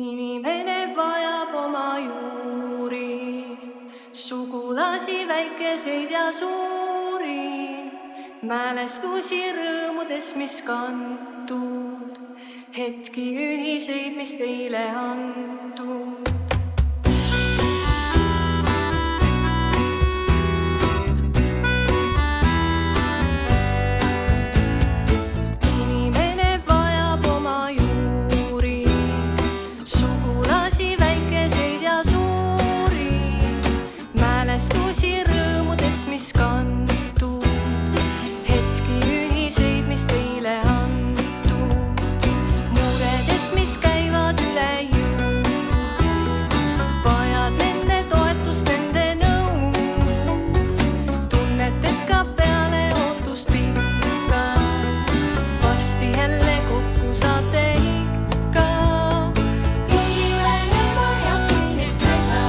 Inimene vajab oma juuri, sugulasi väikeseid ja suuri, mälestusi rõõmudes, mis kantud, hetki ühiseid, mis teile antud. Mälestusi rõõmudes, mis kantud, hetki ühiseid, mis teile antud, muredes, mis käivad üle jõu, vajad nende toetust, nende nõu, tunnet, et ka peale ootust pikka, varsti jälle kokku saate ikka. Inimene vajab teile seda,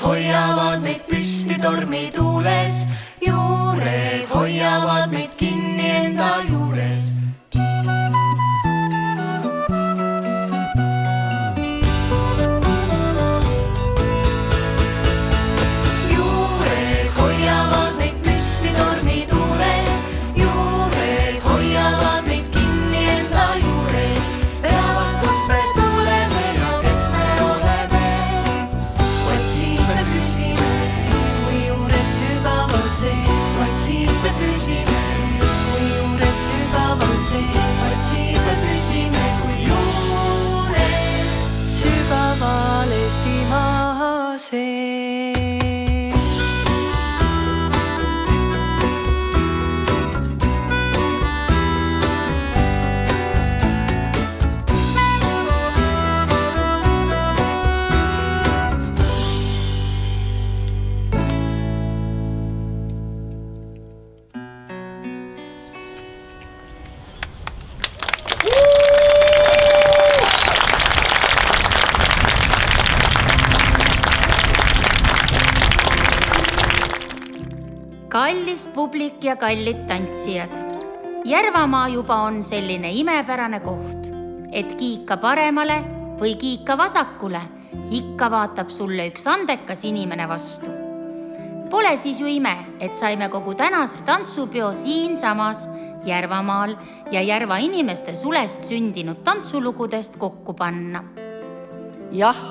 hoiavad meid püsti tormituules, juured hoiavad meid kinni enda juures. Juured hoiavad meid püsti tormituules, juured hoiavad meid kinni enda juures. Teavad, kust me tuleme ja kes me oleme, vaid siis me püsime, kui juured sügaval sees, vaid siis me püsime, kui juured sügaval sees, vaid siis me püsime, kui juured sügaval Eestimaa sees. Kallis publik ja kallid tantsijad. Järvamaa juba on selline imepärane koht, et kiika paremale või kiika vasakule, ikka vaatab sulle üks andekas inimene vastu. Pole siis ju ime, et saime kogu tänase tantsupeo siinsamas Järvamaal ja Järva inimeste sulest sündinud tantsulugudest kokku panna. Jah,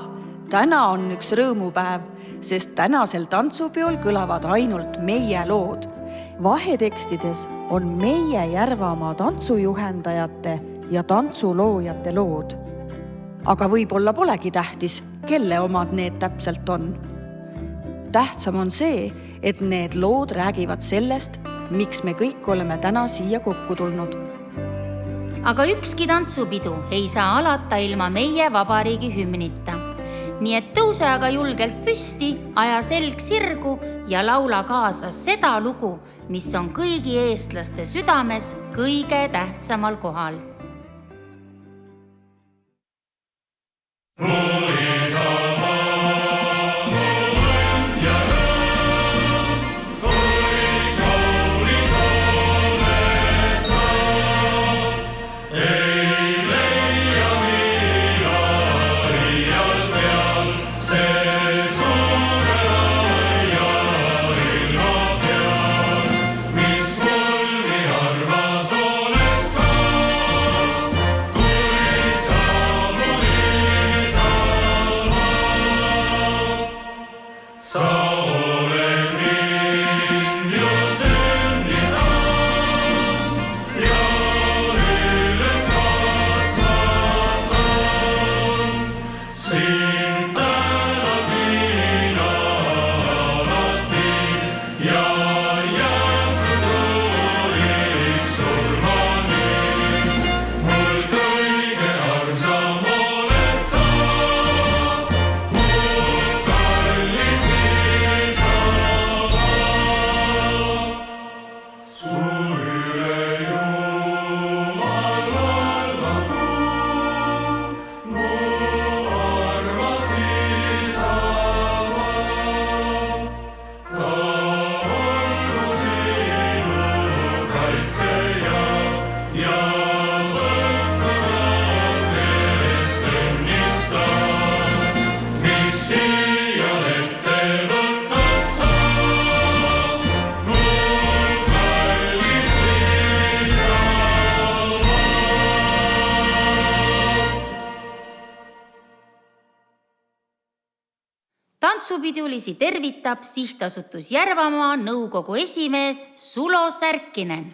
täna on üks rõõmupäev, sest tänasel tantsupeol kõlavad ainult meie lood. Vahetekstides on meie Järvamaa tantsujuhendajate ja tantsuloojate lood. Aga võib-olla polegi tähtis, kelle omad need täpselt on. Tähtsam on see, et need lood räägivad sellest, miks me kõik oleme täna siia kokku tulnud. Aga ükski tantsupidu ei saa alata ilma meie vabariigi hümnita. Nii et tõuse aga julgelt püsti, aja selg sirgu ja laula kaasa seda lugu, mis on kõigi eestlaste südames kõige tähtsamal kohal. Tantsupidulisi tervitab sihtasutus Järvamaa nõukogu esimees Sulo Särkinen.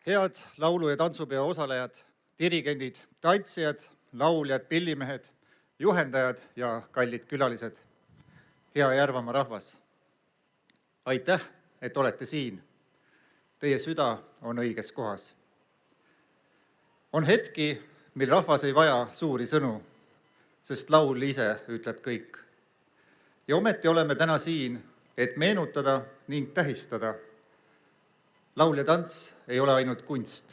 Head laulu- ja tantsupeo osalejad, dirigendid, tantsijad, lauljad, pillimehed, juhendajad ja kallid külalised. Hea Järvamaa rahvas. Aitäh, et olete siin. Teie süda on õiges kohas. On hetki, mil rahvas ei vaja suuri sõnu, sest laul ise ütleb kõik. Ja ometi oleme täna siin, et meenutada ning tähistada. Laul ja tants ei ole ainult kunst.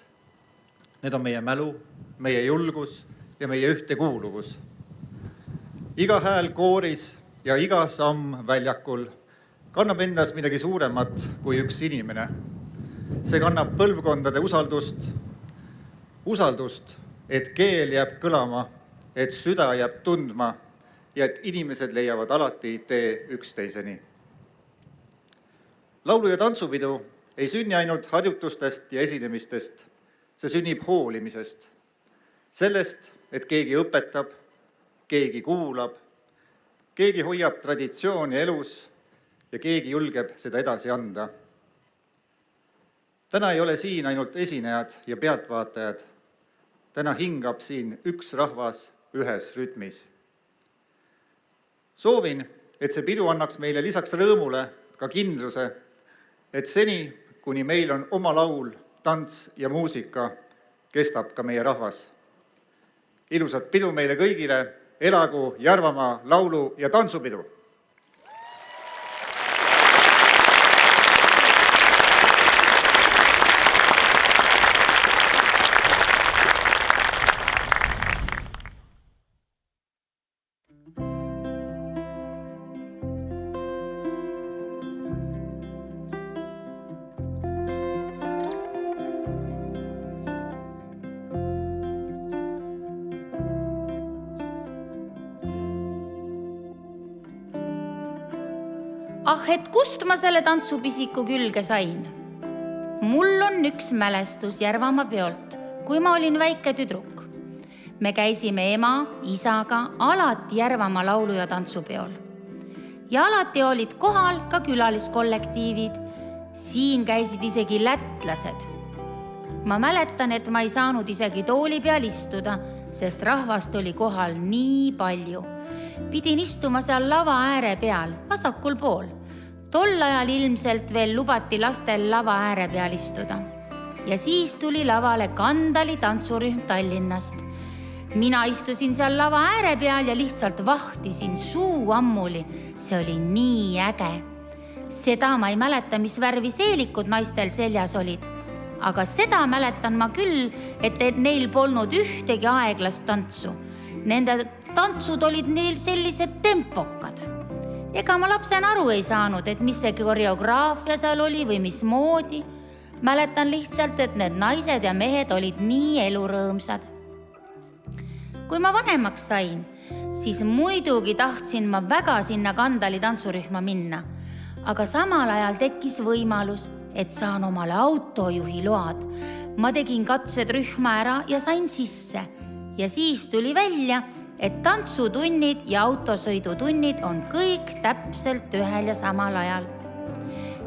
Need on meie mälu, meie julgus ja meie ühtekuuluvus. Iga hääl kooris ja iga samm väljakul kannab endas midagi suuremat kui üks inimene. See kannab põlvkondade usaldust, et keel jääb kõlama, et süda jääb tundma ja et inimesed leiavad alati tee üksteiseni. Laulu- ja tantsupidu ei sünni ainult harjutustest ja esinemistest, see sünnib hoolimisest. Sellest, et keegi õpetab, keegi kuulab, keegi hoiab traditsiooni elus ja keegi julgeb seda edasi anda. Täna ei ole siin ainult esinejad ja pealtvaatajad. Täna hingab siin üks rahvas ühes rütmis. Soovin, et see pidu annaks meile lisaks rõõmule ka kindluse, et seni, kuni meil on oma laul, tants ja muusika, kestab ka meie rahvas. Ilusat pidu meile kõigile, elagu Järvamaa laulu- ja tantsupidu! Ah, et kust ma selle tantsupisiku külge sain? Mul on üks mälestus Järvamaa peolt, kui ma olin väike tüdruk. Me käisime ema, isaga alati Järvamaa laulu- ja tantsupeol. Ja alati olid kohal ka külaliskollektiivid. Siin käisid isegi lätlased. Ma mäletan, et ma ei saanud isegi tooli peal istuda, sest rahvast oli kohal nii palju. Pidin istuma seal lava ääre peal, vasakul pool. Tol ajal ilmselt veel lubati lastel lava ääre peal istuda. Ja siis tuli lavale Kandali tantsurühm Tallinnast. Mina istusin seal lava ääre peal ja lihtsalt vahtisin suu ammuli. See oli nii äge. Seda ma ei mäleta, mis värvi seelikud naistel seljas olid. Aga seda mäletan ma küll, et neil polnud ühtegi aeglast tantsu. Nende tantsud olid neil sellised tempokad. Ega ma lapsena aru ei saanud, et mis see koreograafia seal oli või mismoodi. Mäletan lihtsalt, et need naised ja mehed olid nii elurõõmsad. Kui ma vanemaks sain, siis muidugi tahtsin ma väga sinna Kandali tantsurühma minna. Aga samal ajal tekkis võimalus, et saan omale autojuhi load. Ma tegin katsed rühma ära ja sain sisse. Ja siis tuli välja, et tantsutunnid ja autosõidutunnid on kõik täpselt ühel ja samal ajal.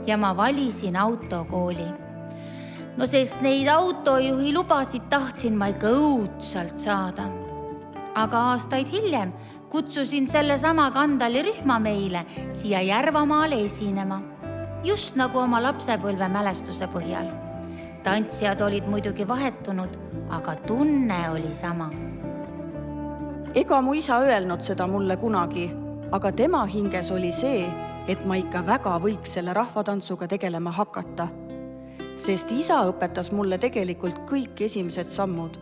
Ja ma valisin autokooli. No sest neid autojuhi lubasid tahtsin ma ikka õudselt saada. Aga aastaid hiljem kutsusin sellesama Kandali rühma meile siia Järvamaale esinema. Just nagu oma lapsepõlve mälestuse põhjal. Tantsijad olid muidugi vahetunud, aga tunne oli sama. Ega mu isa öelnud seda mulle kunagi, aga tema hinges oli see, et ma ikka väga võiks selle rahvatantsuga tegelema hakata. Sest isa õpetas mulle tegelikult kõik esimesed sammud.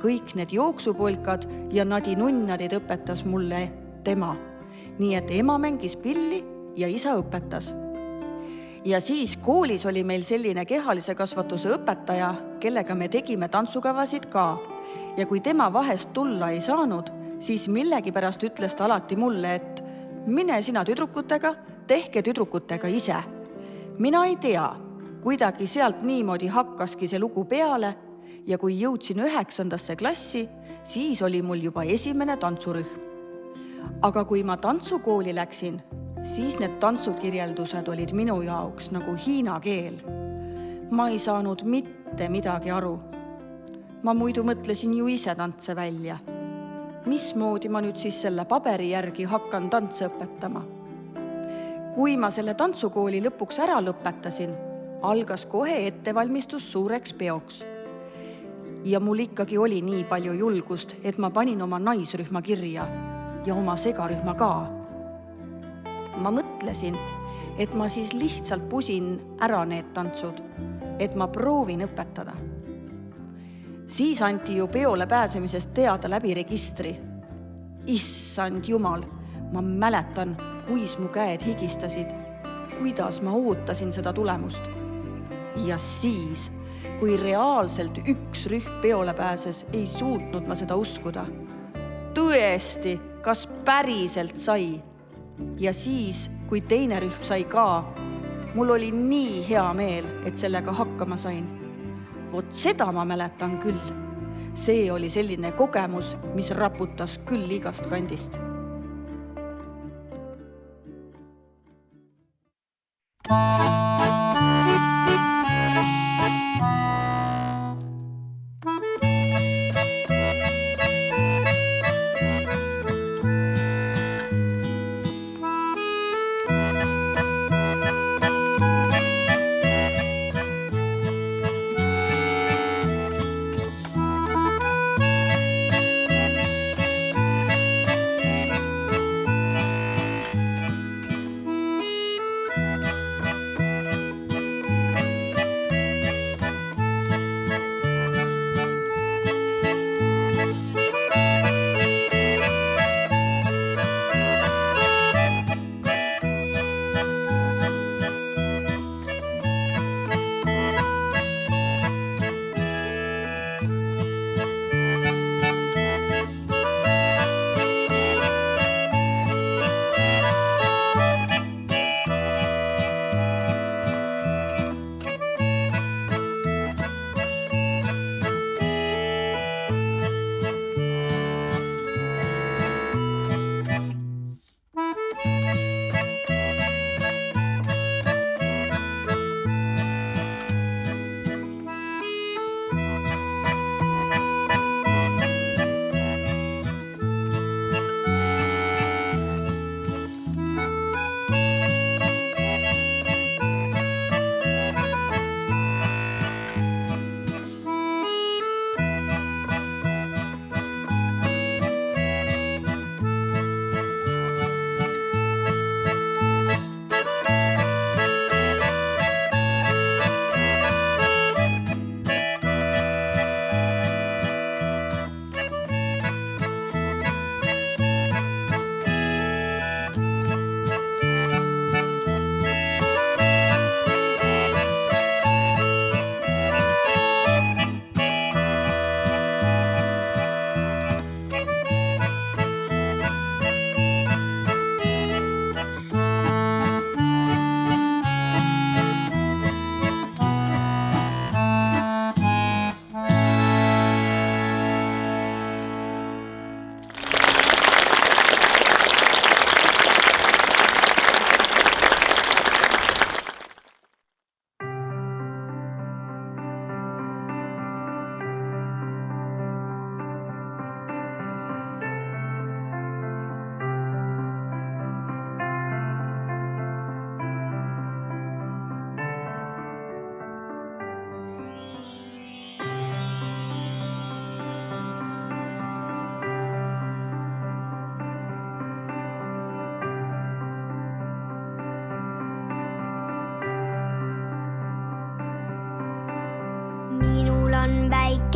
Kõik need jooksupolkad ja nadinunnadid õpetas mulle tema. Nii et ema mängis pilli ja isa õpetas. Ja siis koolis oli meil selline kehalise kasvatuse õpetaja, kellega me tegime tantsukavasid ka. Ja kui tema vahest tulla ei saanud, siis millegipärast ütles ta alati mulle, et mine sina tüdrukutega, tehke tüdrukutega ise. Mina ei tea, kuidagi sealt niimoodi hakkaski see lugu peale ja kui jõudsin 9. klassi, siis oli mul juba esimene tantsurühm. Aga kui ma tantsukooli läksin, siis need tantsukirjeldused olid minu jaoks nagu hiina keel. Ma ei saanud mitte midagi aru. Ma muidu mõtlesin ju ise tantse välja. Mismoodi ma nüüd siis selle paberi järgi hakkan tantse õpetama? Kui ma selle tantsukooli lõpuks ära lõpetasin, algas kohe ettevalmistus suureks peoks. Ja mul ikkagi oli nii palju julgust, et ma panin oma naisrühma kirja ja oma segarühma ka. Ma mõtlesin, et ma siis lihtsalt pusin ära need tantsud, et ma proovin õpetada. Siis anti ju peole pääsemisest teada läbi registri. Issand jumal, ma mäletan, kuis mu käed higistasid, kuidas ma ootasin seda tulemust. Ja siis, kui reaalselt üks rühm peole pääses, ei suutnud ma seda uskuda. Tõesti, kas päriselt sai? Ja siis, kui teine rühm sai ka, mul oli nii hea meel, et sellega hakkama sain. Vot seda ma mäletan küll. See oli selline kogemus, mis raputas küll igast kandist.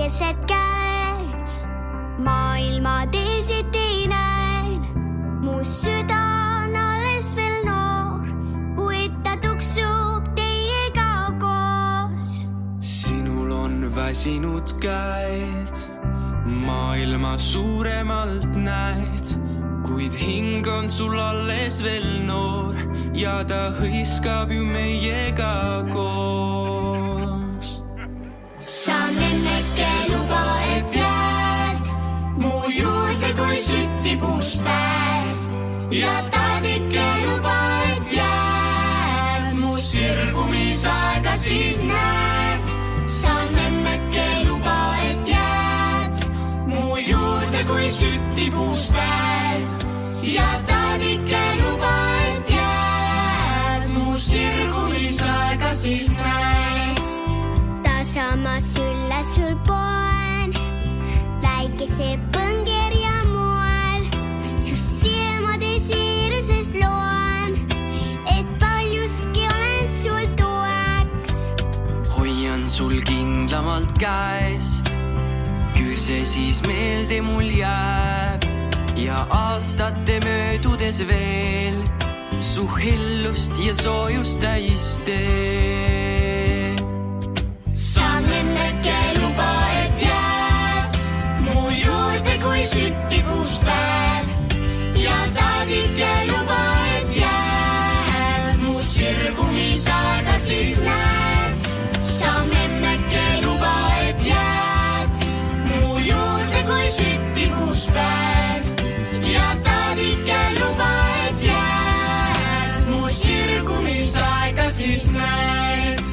keset käed. Maailma teisiti näen, mu süda on alles veel noor, kuid ta tuksub teiega koos. Sinul on väsinud käed, maailma suuremalt näed, kuid hing on sul alles veel noor ja ta hõiskab ju meiega koos. Sa memmeke luba, et jääd mu juurde, kui süttibus päev ja taadike luba, et jääd mu sirgumisaega siis näed. Sa memmeke luba, et jääd mu juurde, kui süttibus päev ja taadike luba, et jääd mu sirgumisaega siis näed. Samas ülle sul poen, väikese põngerja moel, su silmade siirusest loen, et paljuski olen sul toeks. Hoian sul kindlamalt käest, küll see siis meelde mul jääb ja aastate möödudes veel su hellust ja soojust täis teeb. Sa memmeke luba, et jääd mu juurde, kui süttibus päev ja taadike luba, et jääd mu sirgumisaega siis näed. Sa memmeke luba, et jääd mu juurde, kui süttibus päev ja taadike luba, et jääd mu sirgumisaega siis näed.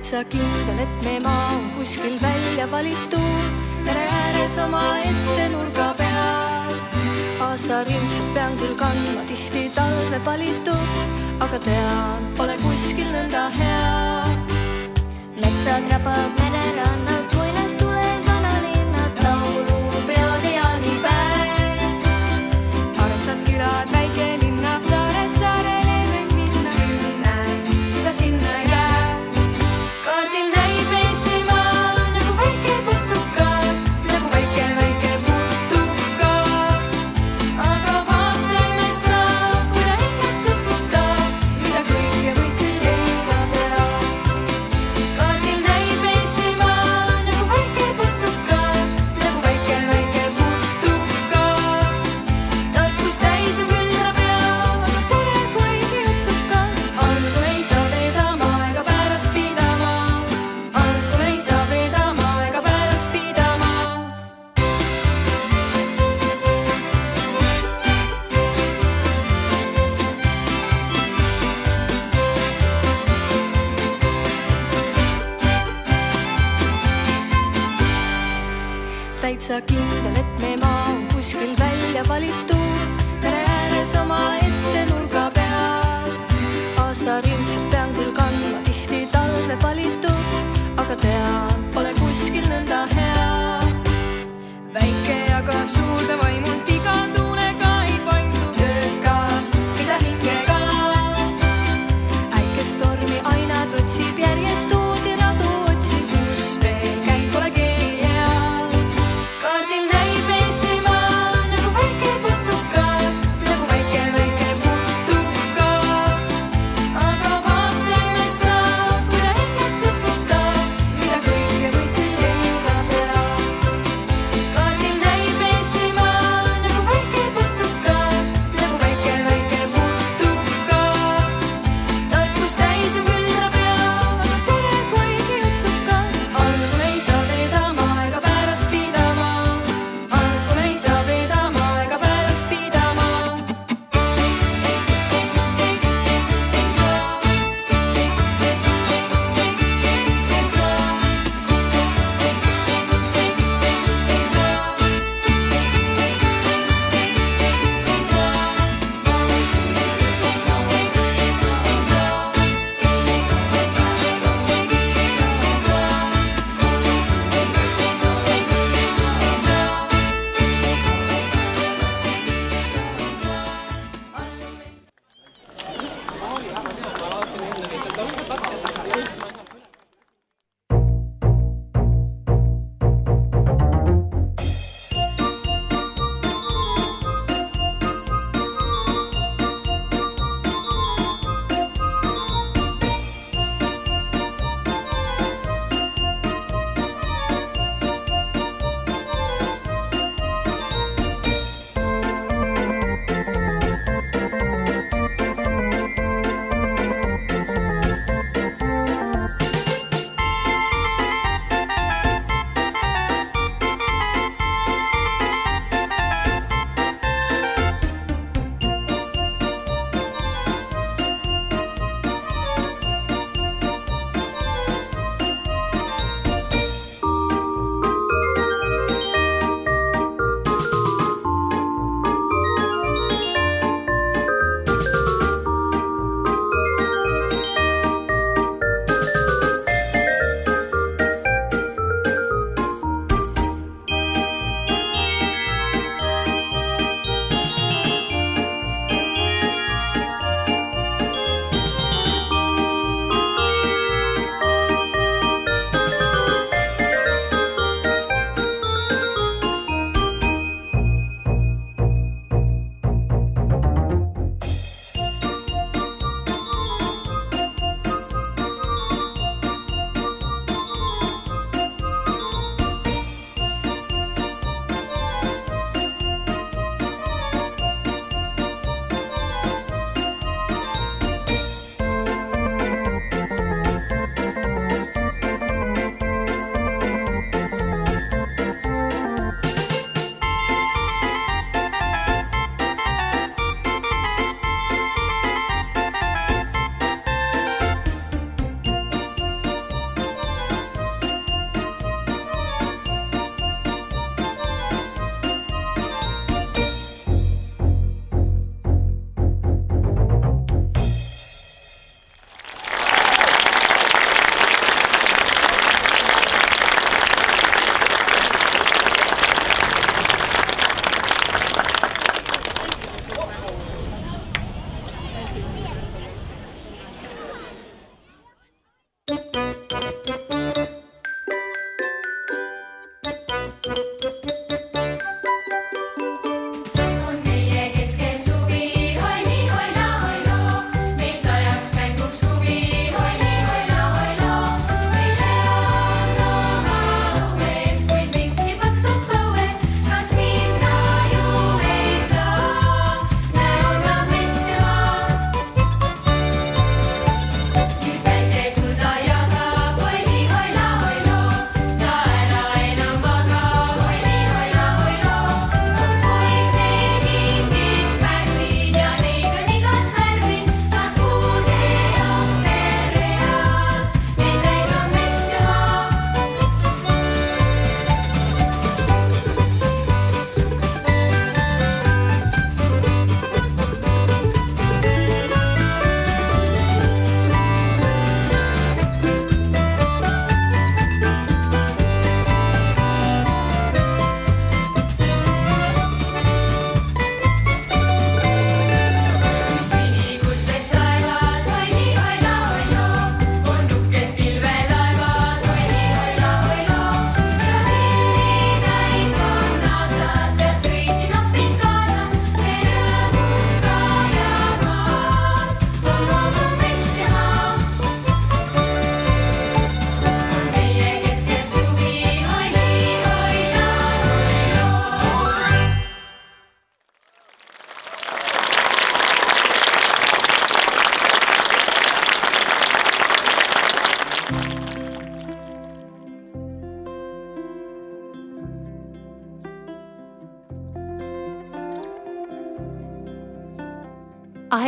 täitsa kindel, et me maa on kuskil välja valitud, mere ääres omaette nurga peal. Aastaringselt pean küll kandma tihti talve palitud, aga tean, pole kuskil nõnda hea. Metsad rabab mererannad, muinas tulen kanalinnad, laulu peod ja jaanipäev. Armsad külad, väikelinnad, saared saarele võib minna, küll näen, süda sinna jää. Kaardil näib Eestimaa nagu väike putukas, nagu väike putukas. Aga vaata imestab, kui ta ennast tutvustab, mida kõike võid küll leida seal. Kaardil näib Eestimaa nagu väike putukas, nagu väike putukas. Tarkus täis on küll ta pea, aga tore kui jutukas. Algu ei saa vedama ega pärast pidama, algu ei saa vedama ega pärast pidama. Täitsa kindel, et me maa on kuskil välja valitud, mere ääres omaette nurga peal. Aastaringselt pean küll kandma tihti talve palitud, aga tean, pole kuskil nõnda hea. Väike aga suurde vaimult iga tuunega ei paindu, öökas pisa hingega. Äikestormi aina trotsib järjest uusi radu, otsib, kus veel käib, pole keegi heal. Kaardil näib Eestimaa nagu väike putukas, nagu väike putukas. Aga vaata imestab, kui ta ennast tutvustab, mida kõike võid küll leida seal. Kaardil näib Eestimaa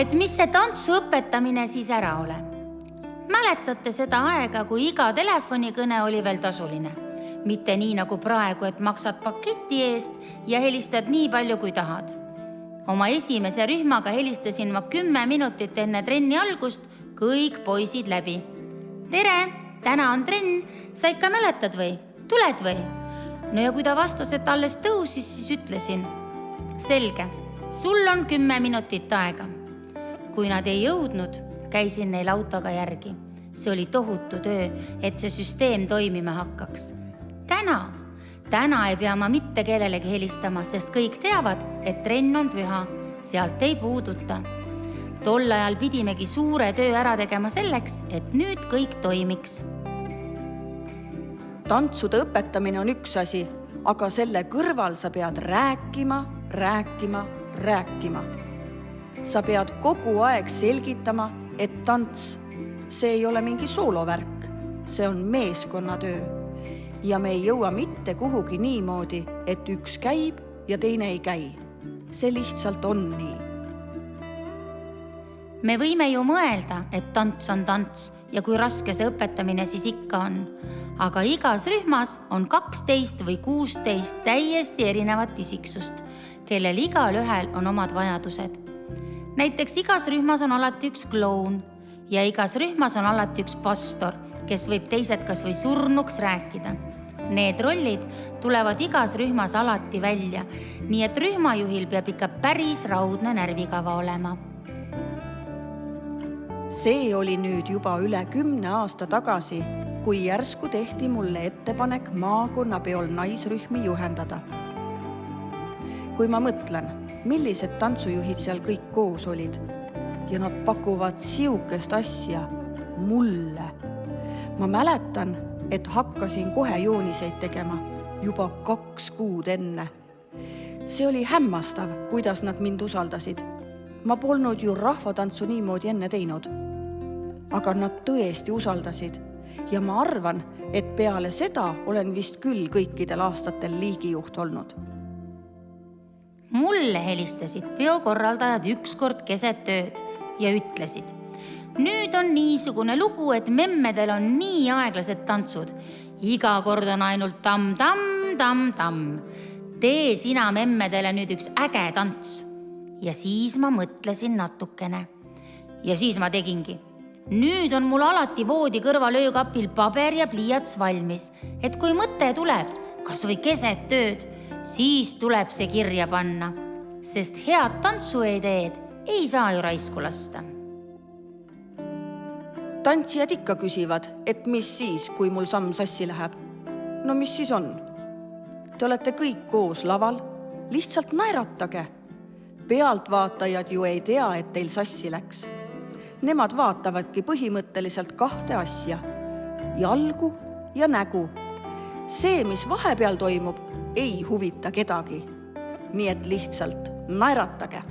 et mis see tantsu õpetamine siis ära ole? Mäletate seda aega, kui iga telefonikõne oli veel tasuline? Mitte nii nagu praegu, et maksad paketi eest ja helistad nii palju, kui tahad. Oma esimese rühmaga helistasin ma 10 minutit enne trenni algust kõik poisid läbi. Tere, täna on trenn, sa ikka mäletad või? Tuled või? No ja kui ta vastas, et alles tõusis, siis ütlesin. Selge, sul on 10 minutit aega. Kui nad ei jõudnud, käisin neil autoga järgi. See oli tohutu töö, et see süsteem toimima hakkaks. Täna ei pea ma mitte kellelegi helistama, sest kõik teavad, et trenn on püha, sealt ei puuduta. Tol ajal pidimegi suure töö ära tegema selleks, et nüüd kõik toimiks. Tantsude õpetamine on üks asi, aga selle kõrval sa pead rääkima. Sa pead kogu aeg selgitama, et tants, see ei ole mingi soolovärk, see on meeskonnatöö. Ja me ei jõua mitte kuhugi niimoodi, et üks käib ja teine ei käi. See lihtsalt on nii. Me võime ju mõelda, et tants on tants ja kui raske see õpetamine siis ikka on. Aga igas rühmas on 12 või 16 täiesti erinevat isiksust, kellel igal ühel on omad vajadused. Näiteks igas rühmas on alati üks kloun ja igas rühmas on alati üks pastor, kes võib teised kas või surnuks rääkida. Need rollid tulevad igas rühmas alati välja, nii et rühmajuhil peab ikka päris raudne närvikava olema. See oli nüüd juba üle 10 aasta tagasi, kui järsku tehti mulle ettepanek maakonnapeol naisrühmi juhendada. Kui ma mõtlen, millised tantsujuhid seal kõik koos olid ja nad pakuvad siukest asja mulle. Ma mäletan, et hakkasin kohe jooniseid tegema juba 2 kuud enne. See oli hämmastav, kuidas nad mind usaldasid. Ma polnud ju rahvatantsu niimoodi enne teinud. Aga nad tõesti usaldasid ja ma arvan, et peale seda olen vist küll kõikidel aastatel liigijuht olnud. Mulle helistasid peokorraldajad ükskord keset tööd ja ütlesid, nüüd on niisugune lugu, et memmedel on nii aeglased tantsud. Iga kord on ainult tamm. Tee sina memmedele nüüd üks äge tants. Ja siis ma mõtlesin natukene. Ja siis ma tegingi. Nüüd on mul alati voodi kõrval öökapil paber ja pliiats valmis, et kui mõte tuleb, kas või keset tööd, siis tuleb see kirja panna, sest head tantsuideed ei saa ju raisku lasta. Tantsijad ikka küsivad, et mis siis, kui mul samm sassi läheb. No mis siis on? Te olete kõik koos laval, lihtsalt naeratage. Pealtvaatajad ju ei tea, et teil sassi läks. Nemad vaatavadki põhimõtteliselt 2 asja, jalgu ja nägu. See, mis vahepeal toimub, ei huvita kedagi. Nii et lihtsalt naeratage.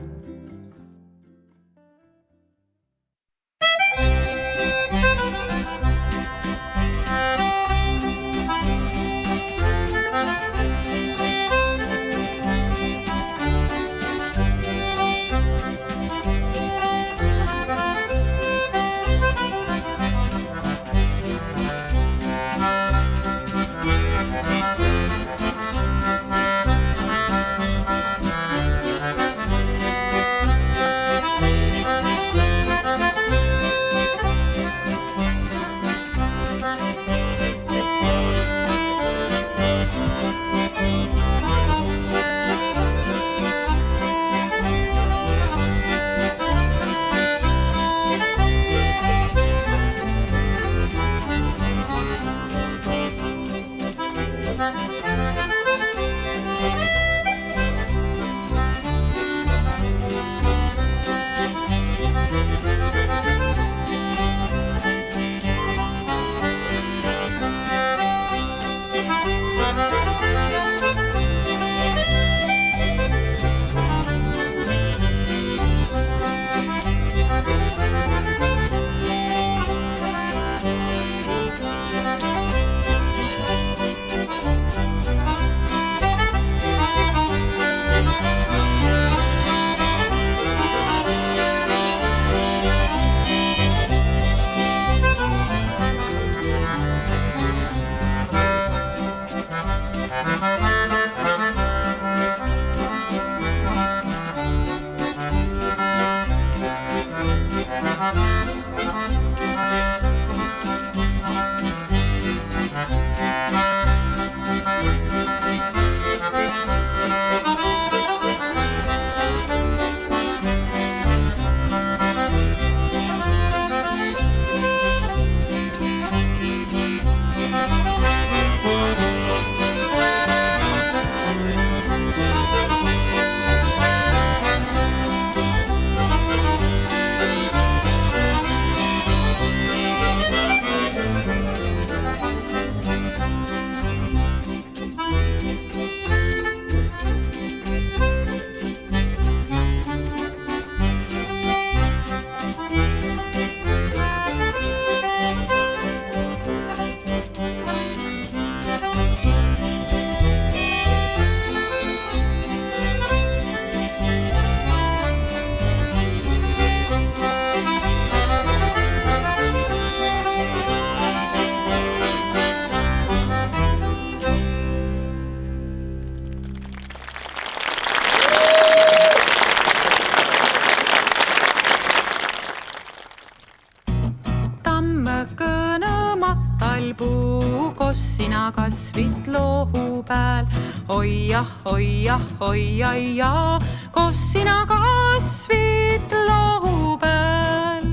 kõnõmatal puu, kos sina kasvid lohu pääl. Oi jah, oi ai ja, kos sina kasvid lohu pääl.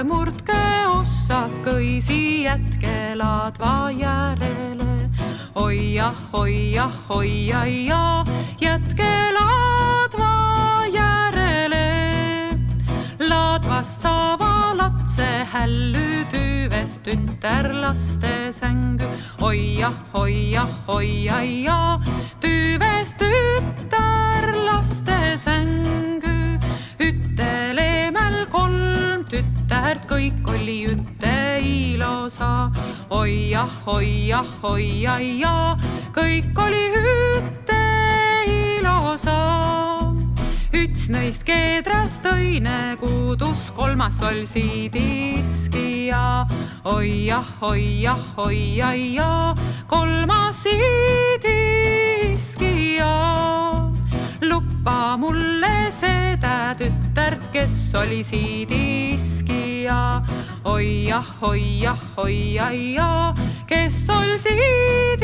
Murdke ossakõisi, jätke laadva järele. Oi jah, oi ai ja, jätke laadva järele. Laadvast saava latse hälly, tüüvest tütter laste sängy. Oi jah, oi ai ja, tüüvest tütter laste sängy. Üteleemel 3 tüttert, kõik oli üte ilosa. Oi jah, oi ai ja, kõik oli üte ilosa. Üts neist keedrast, õine kuudus, 3. ol siidiskija. Oi jah, oi ai ja, 3. siidiskija. Luppa mulle seda tütert, kes oli siidiskija. Oi jah, oi ai ja, kes oli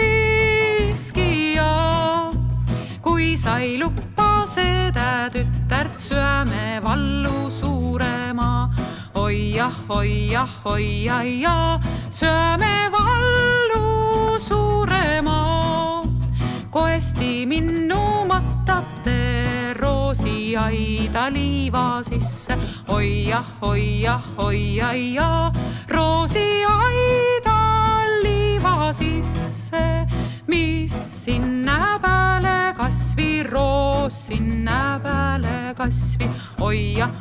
siidiskija. Kui sai luppa seda tütert, syöme vallu suurema. Oi jah, oi ai ja, syöme vallu suurema. Koesti minnu mattab te roosi aida liiva sisse. Oi jah, oi ai ja, roosi aida liiva sisse. Mis sinna pääle kasvi, roos sinna pääle kasvi. Oi jah,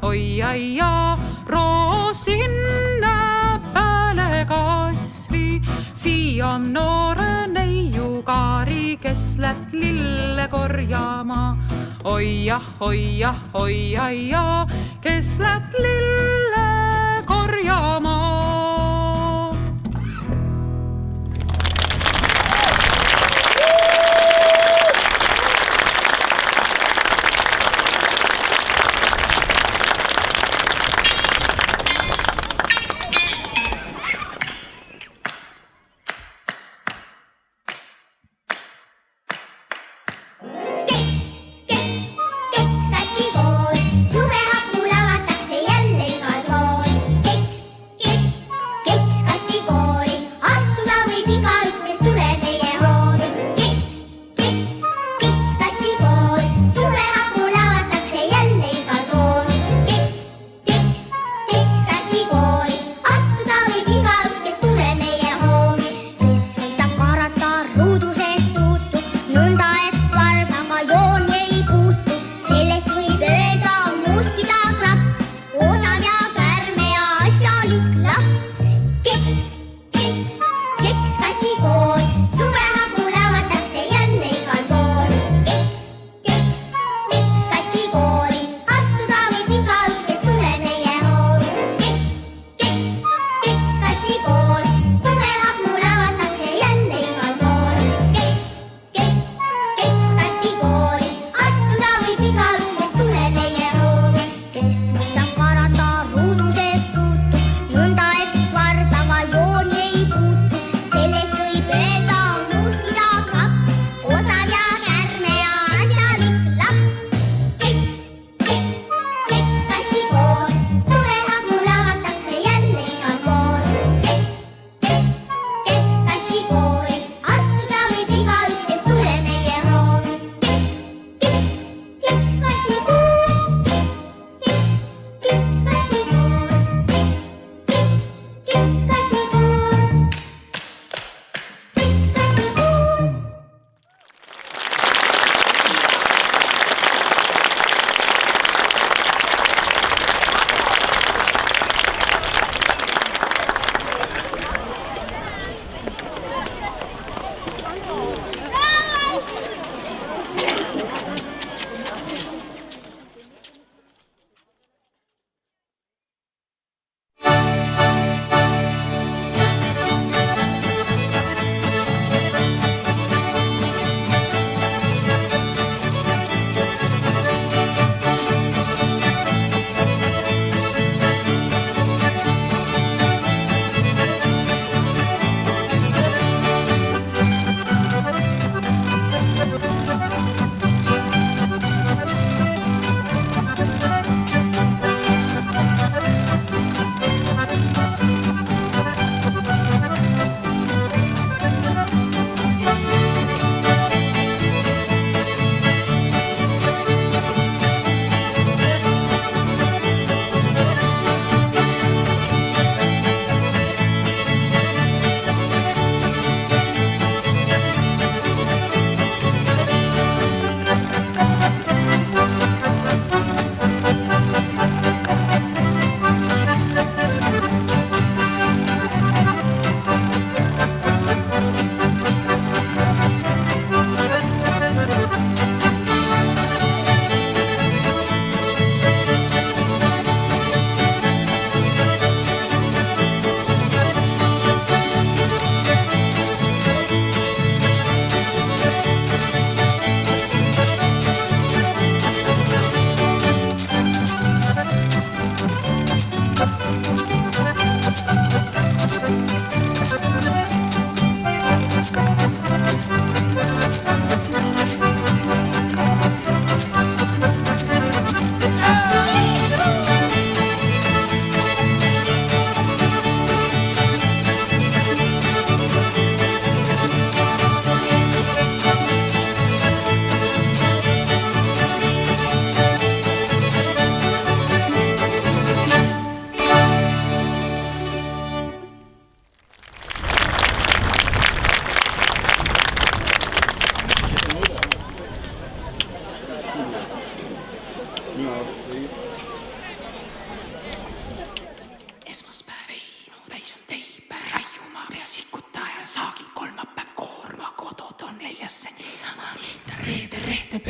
oi ai ja, roos sinna pääle kasvi. Siia on noore neiu kaari, kes läht lille korjama. Oi jah, oi ai ja, kes läht lille korjama. Keks hästi pool, suvehappu lavatakse jälle igal pool.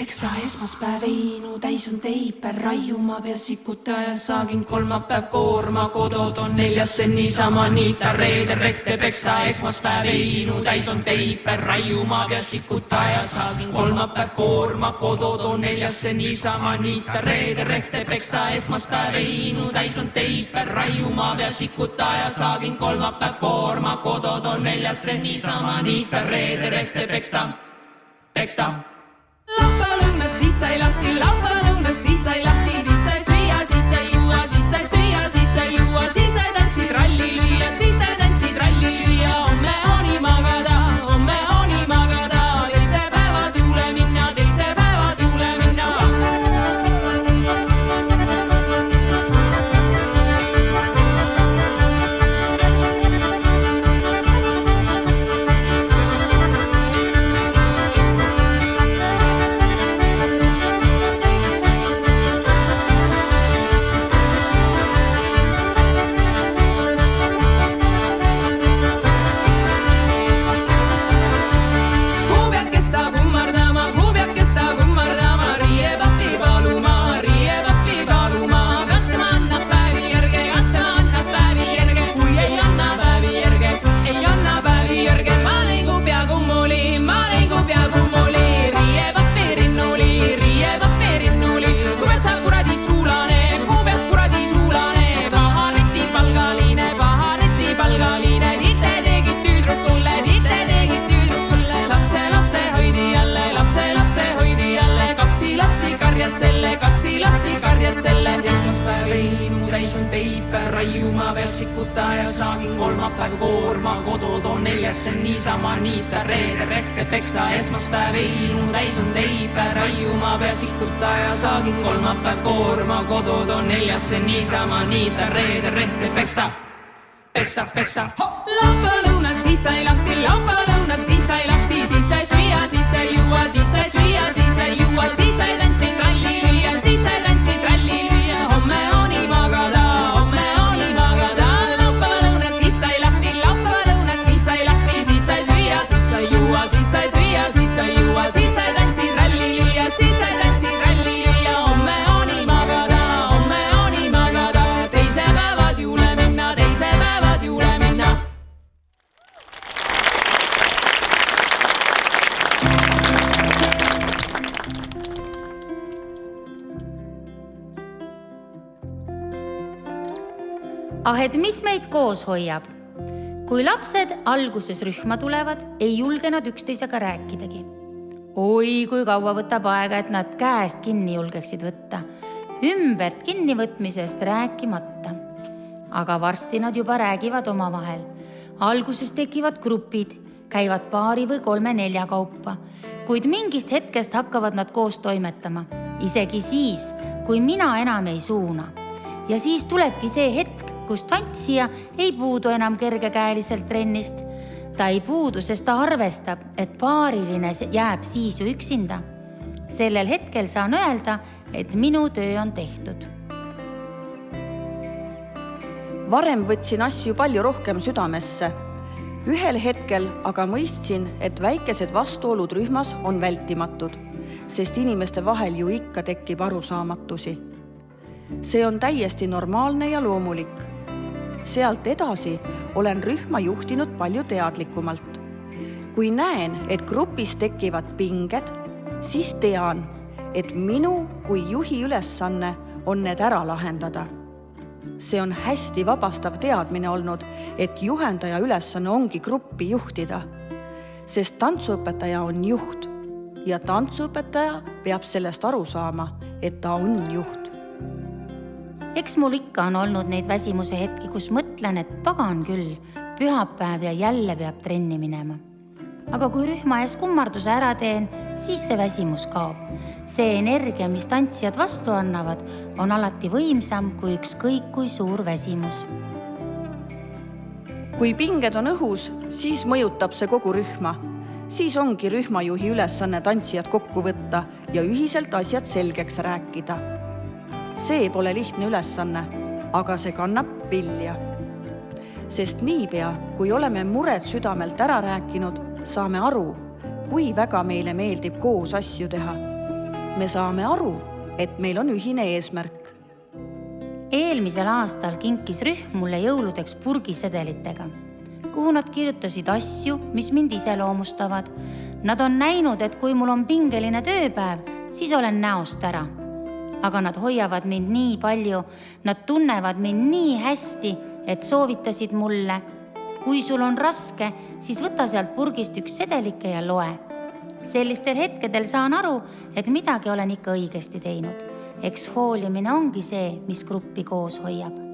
peksta esmaspäev Heinu täis on teiper, raiuma pea sikutaja saagin kolmapäev koorma, kodod on neljasse niisama niita, reede rehte peksta esmaspäev Heinu täis on teiper, raiuma pea sikutaja saagin kolmapäev koorma, kodod on neljasse niisama niita, reede rehte peksta esmaspäev Heinu täis on teiper, raiuma pea sikutaja saagin kolmapäev koorma, kodod on neljasse niisama niita, reede rehte peksta. Laupäevalõunas siis sai lahti, laupäevalõunas siis sai lahti, siis sai süüa, siis sai juua, siis sai süüa, siis sai juua, siis sai tantsid ralli lüüa, siis sai tantsid ralli lüüa, homme oni magada, teise päevad juule minna, teise päevad juule minna. Esmaspäev Heinu täis on teiper, raiuma pea sikutaja saagin kolmapäev koorma, kodod on neljasse niisama niita, reede rehte peksta. Esmaspäev Heinu täis on teiper, raiuma pea sikutaja saagin kolmapäev koorma, kodod on neljasse niisama niita, reede rehte peksta. Laupäevalõunas siis sai lahti, laupäevalõunas siis sai lahti, siis sai süüa, siis sai juua, siis sai süüa, siis sai juua, siis sai tantsid ralli lüüa, siis sai tantsid ralli lüüa, homme oni magada, laupäevalõunas siis sai lahti, laupäevalõunas siis sai lahti, siis sai süüa, siis sai juua, siis sai süüa, siis sai juua, siis sai tantsid ralli lüüa, siis sai tantsid ralli lüüa, homme oni magada, teise päevad juule minna, teise päevad juule minna. Ah, et mis meid koos hoiab? Kui lapsed alguses rühma tulevad, ei julge nad üksteisega rääkidagi. Oi, kui kaua võtab aega, et nad käest kinni julgeksid võtta. Ümbert kinnivõtmisest rääkimata. Aga varsti nad juba räägivad omavahel. Alguses tekivad grupid, käivad paari või 3-4 kaupa. Kuid mingist hetkest hakkavad nad koos toimetama. Isegi siis, kui mina enam ei suuna. Ja siis tulebki see hetk, kus tantsija ei puudu enam kergekäeliselt trennist. Ta ei puudu, sest ta arvestab, et paariline jääb siis ju üksinda. Sellel hetkel saan öelda, et minu töö on tehtud. Varem võtsin asju palju rohkem südamesse. Ühel hetkel aga mõistsin, et väikesed vastuolud rühmas on vältimatud, sest inimeste vahel ju ikka tekib arusaamatusi. See on täiesti normaalne ja loomulik. Sealt edasi olen rühma juhtinud palju teadlikumalt. Kui näen, et grupis tekivad pinged, siis tean, et minu kui juhi ülesanne on need ära lahendada. See on hästi vabastav teadmine olnud, et juhendaja ülesanne ongi gruppi juhtida, sest tantsuõpetaja on juht ja tantsuõpetaja peab sellest aru saama, et ta on juht. Eks mul ikka on olnud neid väsimuse hetki, kus mõtlen, et pagan küll, pühapäev ja jälle peab trenni minema. Aga kui rühma ees kummarduse ära teen, siis see väsimus kaob. See energia, mis tantsijad vastu annavad, on alati võimsam kui ükskõik kui suur väsimus. Kui pinged on õhus, siis mõjutab see kogu rühma. Siis ongi rühmajuhi ülesanne tantsijad kokku võtta ja ühiselt asjad selgeks rääkida. See pole lihtne ülesanne, aga see kannab vilja. Sest niipea, kui oleme mured südamelt ära rääkinud, saame aru, kui väga meile meeldib koos asju teha. me saame aru, et meil on ühine eesmärk. Eelmisel aastal kinkis rühm mulle jõuludeks purgisedelitega, kuhu nad kirjutasid asju, mis mind iseloomustavad. Nad on näinud, et kui mul on pingeline tööpäev, siis olen näost ära. Aga nad hoiavad mind nii palju, nad tunnevad mind nii hästi, et soovitasid mulle, kui sul on raske, siis võta sealt purgist üks sedelike ja loe. Sellistel hetkedel saan aru, et midagi olen ikka õigesti teinud. Eks hoolimine ongi see, mis gruppi koos hoiab.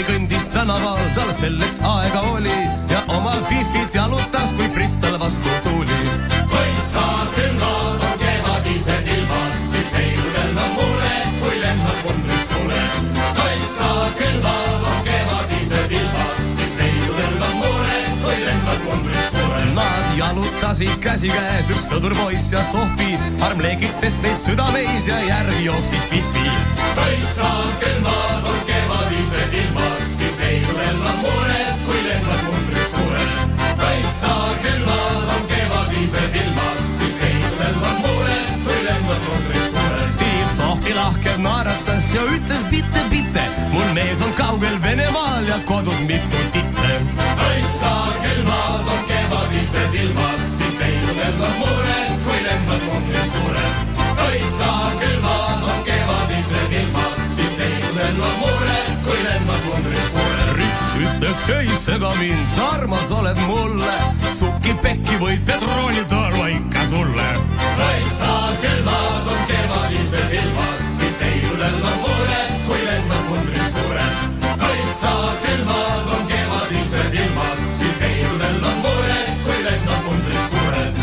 Kõndis tänaval, tal selleks aega oli ja omal fifit jalutas, kui Frits tal vastu tuli. Põssa külvad on kevadised ilmad, siis neidudel on mured, kui lennad mundrist tuleb. Põssa külvad on kevadised ilmad, siis neidudel on mured, kui lennad mundrist tuleb. Nad jalutasid käsikäes, üks sõdurpoiss ja Sohvi, armleegid, sest neid südameis ja järgi jooksis fifi. Põssa külvad on kevadised ilmad, siis neidudel on mured, kui lennad mundrist mured. Põssa külvad on kevadised ilmad, siis neidudel on mured, kui lennad mundrist mured. Siis Sohvi lahked naeratas ja ütles bitte, mul mees on kaugel Venemaal ja kodus mitu titte. Põssa külvad on kevadised ilmad, siis neidudel on mured, kui lennad mundrist mured. Põssa külvad on kevadised ilmad, siis neidudel on mured, kui lennad mundrist mured. Rits ütles, ei sega mind, sa armas oled mulle, sukki pekki võid petrooni tarva ikka sulle. Põssa külvad on kevadised ilmad, siis neidudel on mured, kui lennad mundrist mured. Põssa külvad on kevadised ilmad, siis neidudel on mured, kui lennad mundrist mured.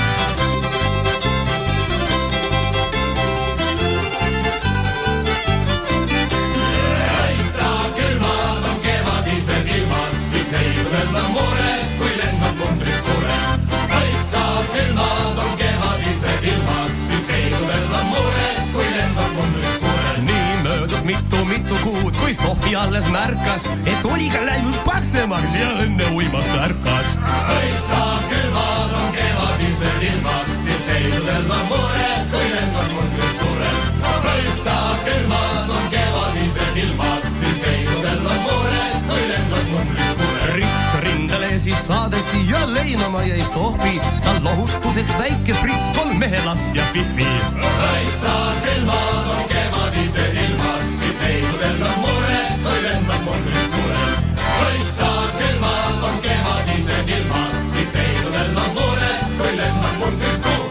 Neidudel on mured, kui lennad mundrist mured. Põssa külmad on kevadised ilmad, siis neidudel on mured, kui lennad mundrist mured. Nii möödus mitu kuud, kui Sohvi alles märkas, et oli ka läinud paksemaks ja õnne uimast ärkas. Põssa külmad on kevadised ilmad, siis neidudel on mured, kui lennad mundrist mured. Põssa külmad on kevadised ilmad, siis neidudel on mured, kui lennad mundrist mured. Rits rindele siis saadeti ja leinama jäi Sohvi, tal lohutuseks väike Frits, 3 mehelast ja fifi. Põssa külmad on kevadised ilmad, siis neidudel on mured, kui lennad mundrist mured. Põssa külmad on kevadised ilmad, siis neidudel on mured, kui lennad mundrist mured.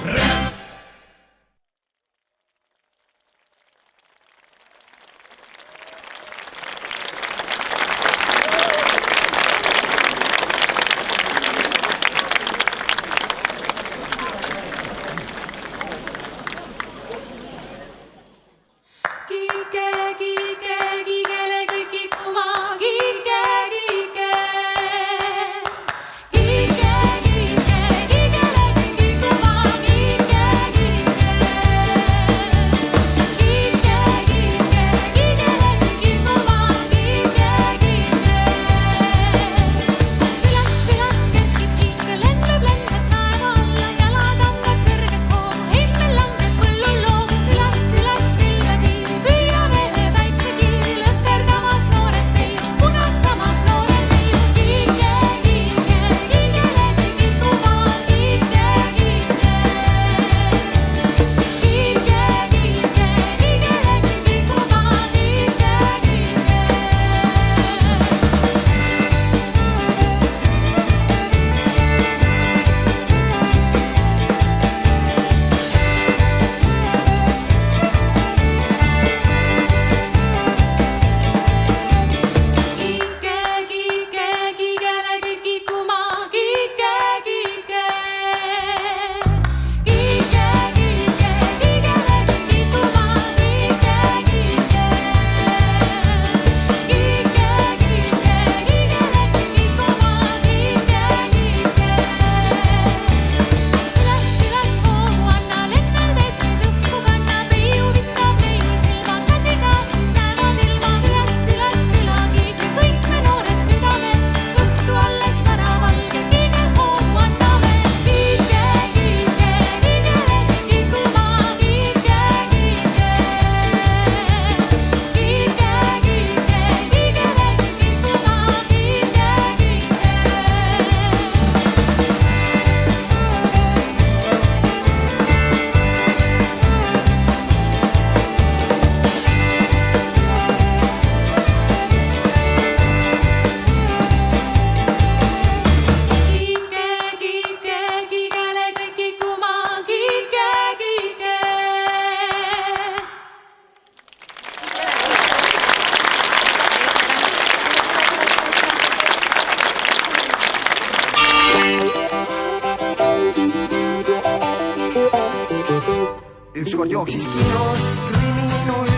jooksis kinos kriminull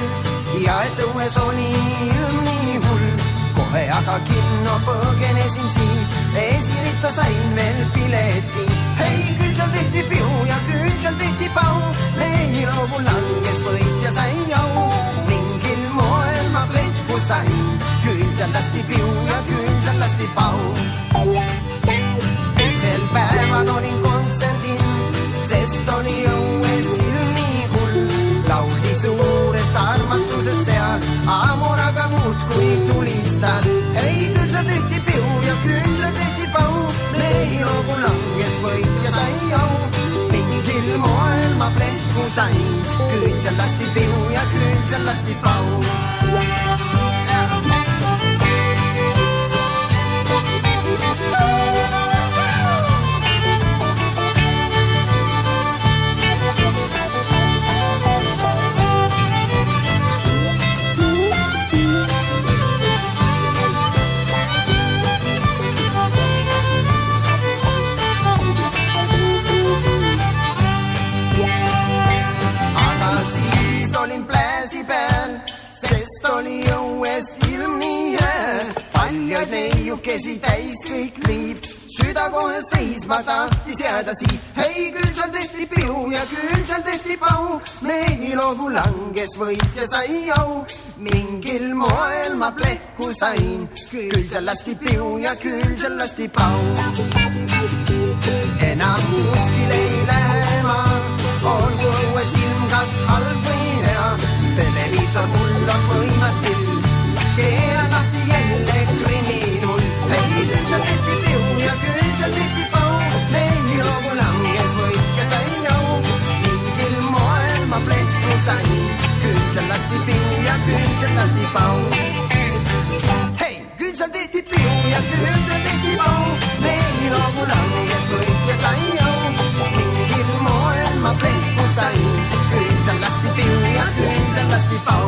ja et õues oli ilm nii hull. Kohe aga kinno põgenesin siis, esirita sain veel pileti. Hei, küll seal tehti piu ja küll seal tehti pau, mehiloogu langes võitja sai jau. Mingil moel ma plehku sain, küll seal lasti piu ja küll seal lasti pau. Teisel päeval olin kontserdin, sest oli õues ilm nii hull. Lauldi suurest armastusest seal, amoraga muudkui tulistas. Hei, küll seal tehti piu ja küll seal tehti pau, mehiloogu langes võitja sai jau. Mingil moel ma plehku sain, küll seal lasti piu ja küll seal lasti pau. Kesi täis kõik liiv, süda kohe seisma tahtis jääda siis. Hei, küll seal tehti piu ja küll seal tehti pau, mehiloogu langes võitja sai jau. Mingil moel ma plehku sain, küll seal lasti piu ja küll seal lasti pau. Enam kuskil ei lähe ma, olgu õues ilm kas halb või hea. Televiisor mul on võimas pill, keeran lahti jälle kriminull. Hei, küll seal tehti piu ja küll seal tehti pau, mehiloogu langes võitja sai jau. Mingil moel ma plehku sain, küll seal lasti piu ja küll seal lasti pau. Hei, küll seal tehti piu ja küll seal tehti pau, mehiloogu langes võitja sai jau. Mingil moel ma plehku sain, küll seal lasti piu ja küll seal lasti pau.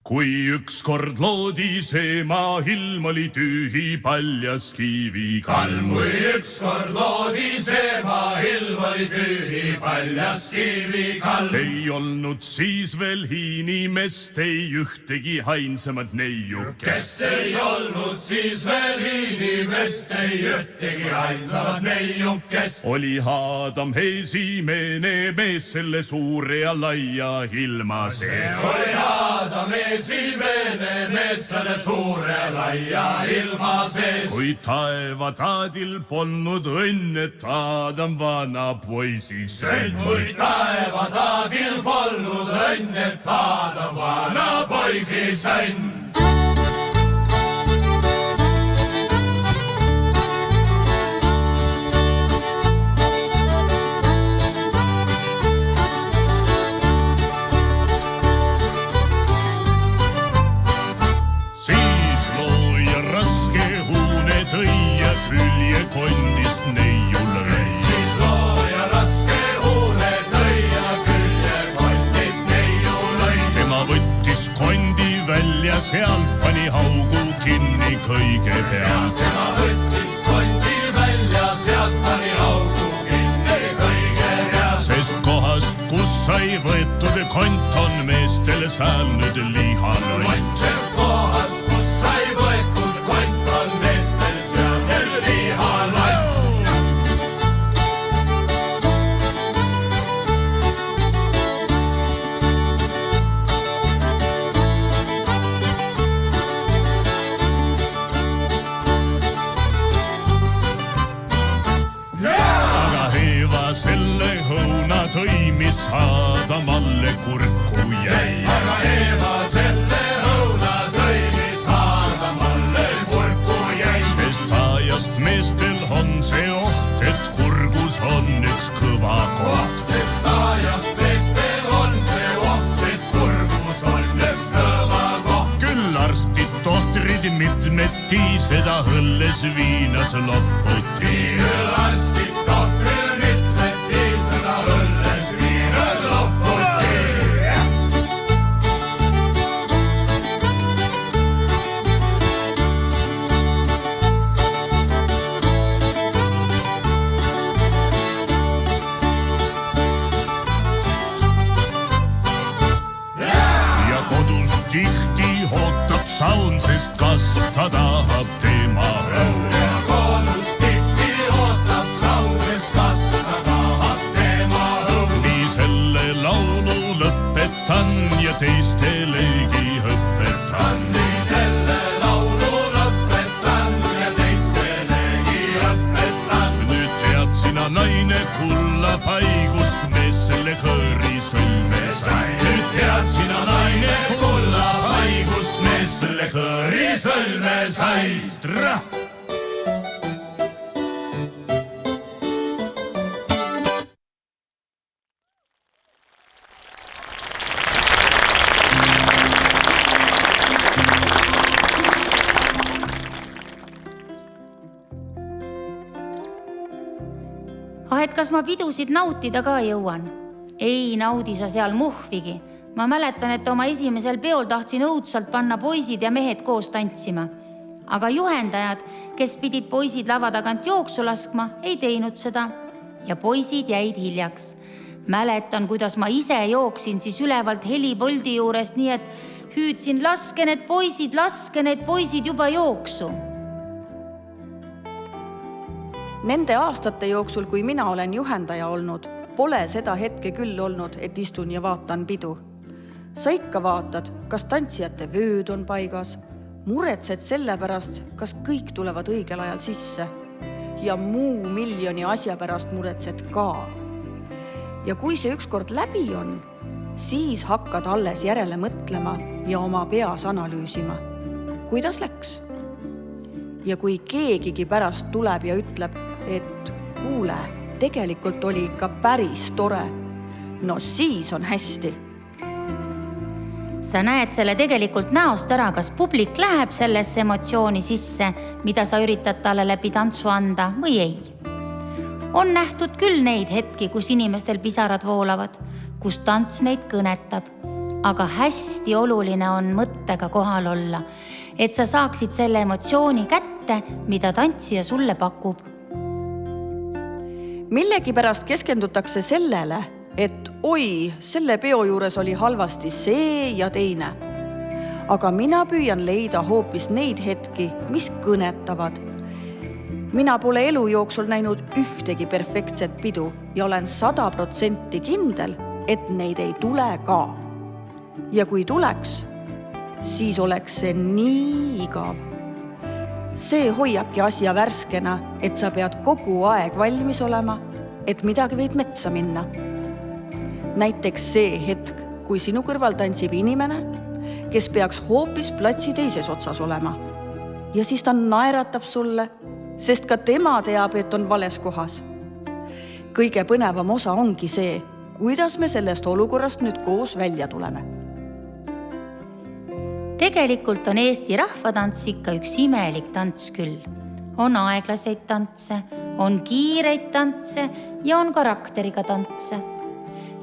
kui ükskord loodi see maa, ilm oli tühi, paljas kivikalm. kui ükskord loodi see maa, ilm oli tühi, paljas kivikalm. ei olnud siis veel inimest, ei ühtegi ainsamat neiukest. ei olnud siis veel inimest, ei ühtegi ainsamat neiukest. oli Aadam esimene mees selle suure ja laia ilma sees. oli Aadam esimene mees selle suure laia ilma sees. kui taevataadil polnud õnn, et Aadam vana poisi sõnn. kui taevataadil polnud õnn, et Aadam vana poisi sõnn. Kondist neiule rei. Siis looja raske huune tõi ja külje kondist neiule. Tema võttis kondi välja, sealt pani haugu kinni kõigepealt. Tema võttis kondi välja, sealt pani haugu kinni kõigepealt. Sest kohast, kus sai võetud kont, on meestel seal nüüd lihalõi. Sest kohast, kus sai võetud kont, on meestel seal nüüd lihalõi. Selle õuna tõi, mis Aadamalle kurku jäi. Aga Eeva selle õuna tõi, mis Aadamalle kurku jäi. Sest ajast meestel on see oht, et kurgus on üks kõva koht. Sest ajast meestel on see oht, et kurgus on üks kõva koht. Küll arstid, tohtrid mitmeti seda õlles viinas loputi. Küll arstid, tohtrid saun, sest kas ta tahab tema õue. Kodus tihti ootab saun, sest kas ta tahab tema õue. Nii selle laulu lõpetan ja teistelegi õpetan. Nii selle laulu lõpetan ja teistelegi õpetan. Nüüd tead sina, naine, kulla paigust mees selle kõõri sõlme sai. Nüüd tead sina, naine, kulla paigust selle kõõri sõlme sai. Trah! Et kas ma pidusid nautida ka jõuan? Ei naudi sa seal muhvigi. Ma mäletan, et oma esimesel peol tahtsin õudsalt panna poisid ja mehed koos tantsima. Aga juhendajad, kes pidid poisid lava tagant jooksu laskma, ei teinud seda. Ja poisid jäid hiljaks. Mäletan, kuidas ma ise jooksin siis ülevalt helipoldi juurest, nii et hüüdsin, laske need poisid juba jooksu. Nende aastate jooksul, kui mina olen juhendaja olnud, pole seda hetke küll olnud, et istun ja vaatan pidu. Sa ikka vaatad, kas tantsijate vööd on paigas, muretsed selle pärast, kas kõik tulevad õigel ajal sisse ja muu miljoni asja pärast muretsed ka. Ja kui see ükskord läbi on, siis hakkad alles järele mõtlema ja oma peas analüüsima, kuidas läks. Ja kui keegigi pärast tuleb ja ütleb, et kuule, tegelikult oli ikka päris tore, no siis on hästi. Sa näed selle tegelikult näost ära, kas publik läheb sellesse emotsiooni sisse, mida sa üritad talle läbi tantsu anda või ei. On nähtud küll neid hetki, kus inimestel pisarad voolavad, kus tants neid kõnetab. Aga hästi oluline on mõttega kohal olla, et sa saaksid selle emotsiooni kätte, mida tantsija sulle pakub. Millegipärast keskendutakse sellele, et oi, selle peo juures oli halvasti see ja teine. Aga mina püüan leida hoopis neid hetki, mis kõnetavad. Mina pole elu jooksul näinud ühtegi perfektset pidu ja olen 100% kindel, et neid ei tule ka. Ja kui tuleks, siis oleks see nii igav. See hoiabki asja värskena, et sa pead kogu aeg valmis olema, et midagi võib metsa minna. Näiteks see hetk, kui sinu kõrval tantsib inimene, kes peaks hoopis platsi teises otsas olema. Ja siis ta naeratab sulle, sest ka tema teab, et on vales kohas. Kõige põnevam osa ongi see, kuidas me sellest olukorrast nüüd koos välja tuleme. Tegelikult on Eesti rahvatants ikka üks imelik tants küll. On aeglaseid tantse, on kiireid tantse ja on karakteriga tantse.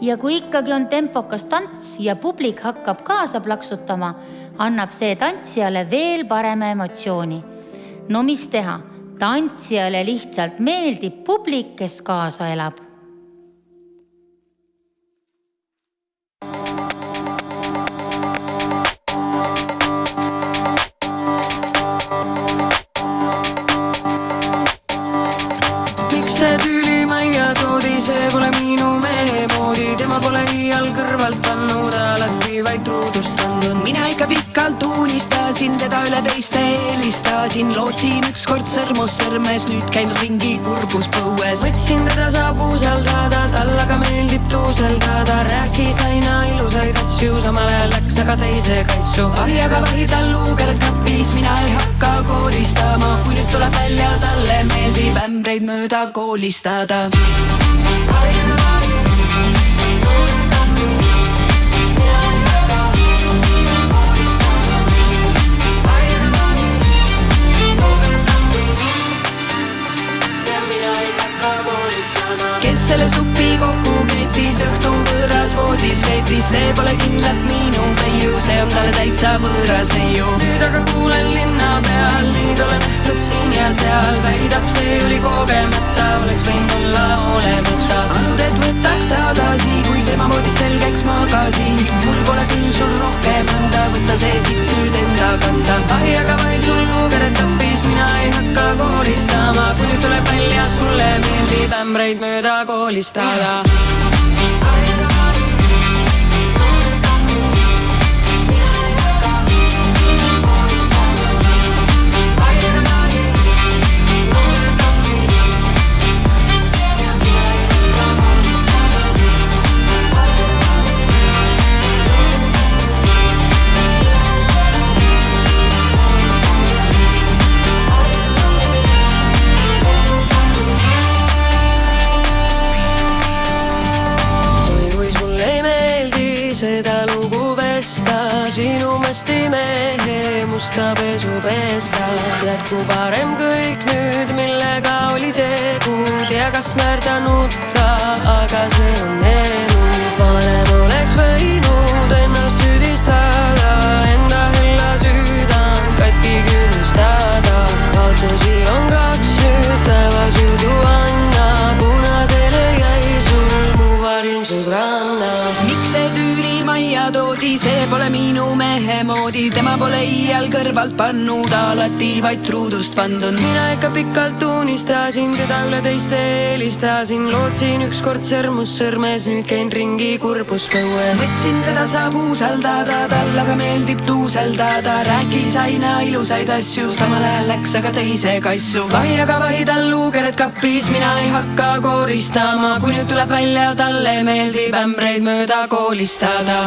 Ja kui ikkagi on tempokas tants ja publik hakkab kaasa plaksutama, annab see tantsijale veel parema emotsiooni. No mis teha? Tantsijale lihtsalt meeldib publik, kes kaasa elab. Miks see tüüli majja toodi, see pole minu mehe moodi. Tema pole iial kõrvalt pannud, alati vaid truudust andnud. Mina ikka pikalt unistasin, teda üle teiste eelistasin. Lootsin ükskord sõrmus sõrmes, nüüd käin ringi kurbus põues. Võtsin teda saab usaldada, tallaga meeldib tuuseldada. Rääkis aina ilusaid asju, samal ajal läks aga teise kaitsu. Ahjaga vahi tal luukered kapis, mina ei hakka koolistama. Kui nüüd tuleb välja, talle meeldib ämbreid mööda koolistada. Kes selle supi kokku keetis, õhtu võõras voodis veetis, see pole kindlalt minu peiu, see on talle täitsa võõras neiu. Nüüd aga kuulen linna peal, neid olen nähtud siin ja seal. Väidab, see oli kogemata, oleks võinud olla olemata. Anud, et võtaks tagasi, kui tema voodis selgeks magasin. Mul pole küll sul rohkem anda, võtta see siit nüüd enda kanda. Ahjaga vaid sul luukered kapis, mina ei hakka koolistama. Kui nüüd tuleb välja, sulle meeldib ämbreid mööda koolistada. Seda lugu vesta, sinu mästi mehe musta pesu pesta. Tead, kui parem kõik nüüd, millega oli tegu. Tea, kas naerda nutta, aga see on elu. Varem oleks võinud ennast süüdistada, enda hella süüdan katki künnistada. Kaotusi on kaks, nüüd taevas jõudu anna, kuna teile jäi sul mu parim sõbranna. Miks see tüüli majja toodi, see pole minu mehe moodi. Tema pole iial kõrvalt pannud, alati vaid truudust pandud. Mina ikka pikalt unistasin, teda üle teiste eelistasin. Lootsin ükskord sõrmus sõrmes, nüüd käin ringi kurbus põues. Võtsin teda saab usaldada, tallaga meeldib tuuseldada. Rääkis aina ilusaid asju, samal ajal läks aga teise kassu. Ahjaga vahi tal luukered kapis, mina ei hakka kooristama. Kui nüüd tuleb välja, talle meeldib ämbreid mööda koolistada.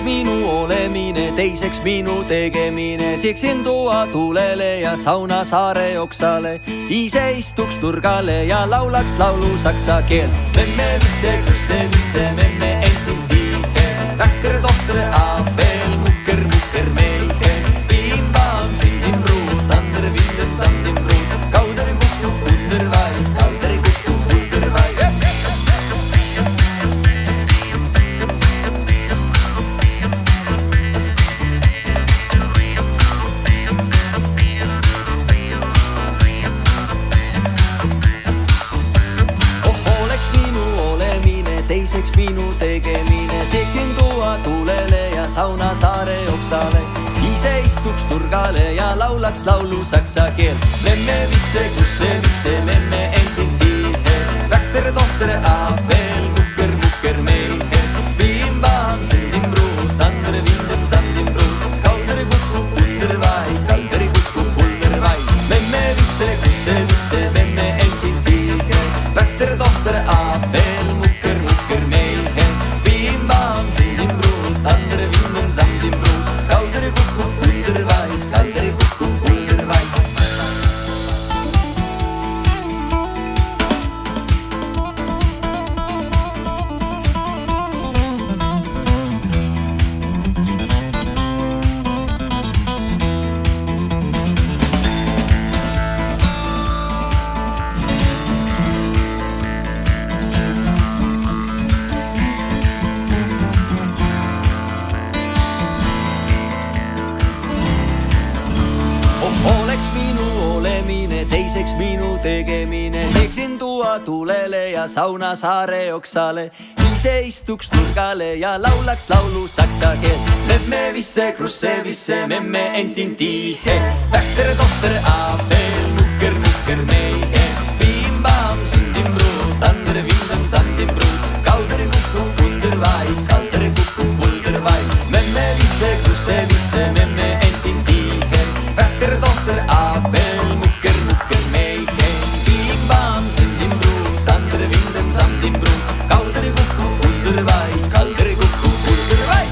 minu olemine, teiseks minu tegemine. Tšeksin tuua tulele ja sauna saare oksale. Ise istuks nurgale ja laulaks laulu saksa keelt. Memme visse, kusse visse, memme entin tiike. Vähker tohtre avel, mukker, mukker meike. Bim bam, sim sim ruut, ander vinden sam sim ruut. Kauder kukku kunder vai, kauder kukku kunder vai. Teiseks minu tegemine, teeksin tuua tulele ja sauna saare oksale. Ise istuks nurgale ja laulaks laulu saksa keelt. Memme visse, kusse visse, memme entin tiihe. Vähter tohter avel, mukker, mukker meihe. Bim bam, sindim ruut, andre vinden sandim ruut. Kauder kukku kunder vai, kauder kukku kunder vai. Memme visse, kusse visse, memme entin tiihe. Vähter tohter avel, teiseks minu tegemine, teeksin tuua tulele ja sauna saare oksale. Ise istuks nurgale ja laulaks laulu saksa keelt. Memme visse, krusse visse, memme entin tiihe. Vähter tohter avel, mukker, mukker meihe. Bim bam, sindim ruut, andre vinden sandim ruut. Kauder kukku kunder vai, kauder kukku kulder vai. Memme visse, krusse visse, memme entin tiihe. Vähter tohter avel, mukker, mukker meihe. Bim bam, sindim ruut, andre vinden sandim ruut. Kauder kukku kunder vai, kauder kukku kulder vai.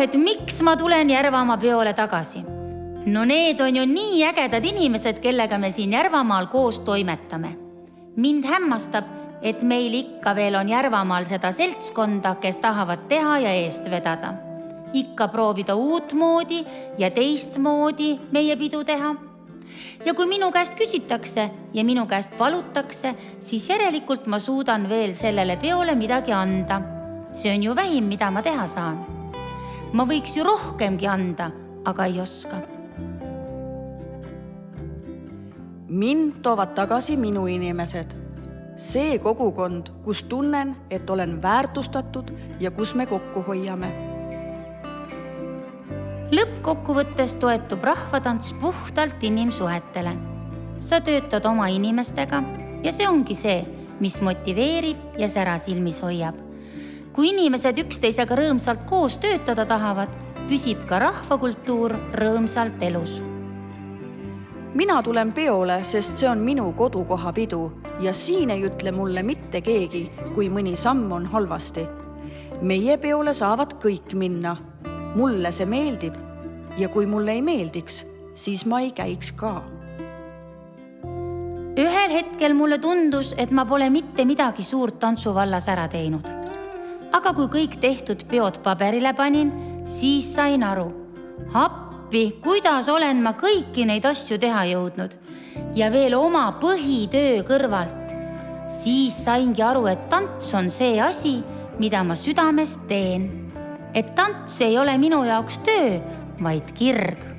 Et miks ma tulen Järvamaa peole tagasi? No need on ju nii ägedad inimesed, kellega me siin Järvamaal koos toimetame. Mind hämmastab, et meil ikka veel on Järvamaal seda seltskonda, kes tahavad teha ja eest vedada. Ikka proovida uut moodi ja teist moodi meie pidu teha. Ja kui minu käest küsitakse ja minu käest palutakse, siis järelikult ma suudan veel sellele peole midagi anda. See on ju vähim, mida ma teha saan. Ma võiks ju rohkemgi anda, aga ei oska. Mind toovad tagasi minu inimesed. See kogukond, kus tunnen, et olen väärtustatud ja kus me kokku hoiame. Lõppkokkuvõttes toetub rahvatants puhtalt inimsuhetele. Sa töötad oma inimestega ja see ongi see, mis motiveerib ja sära silmis hoiab. Kui inimesed üksteisega rõõmsalt koos töötada tahavad, püsib ka rahvakultuur rõõmsalt elus. Mina tulen peole, sest see on minu kodukoha pidu ja siin ei ütle mulle mitte keegi, kui mõni samm on halvasti. Meie peole saavad kõik minna. Mulle see meeldib ja kui mulle ei meeldiks, siis ma ei käiks ka. Ühel hetkel mulle tundus, et ma pole mitte midagi suurt tantsuvallas ära teinud. Aga kui kõik tehtud peod paberile panin, siis sain aru. Appi, kuidas olen ma kõiki neid asju teha jõudnud ja veel oma põhitöö kõrvalt. Siis saingi aru, et tants on see asi, mida ma südamest teen. Et tants ei ole minu jaoks töö, vaid kirg.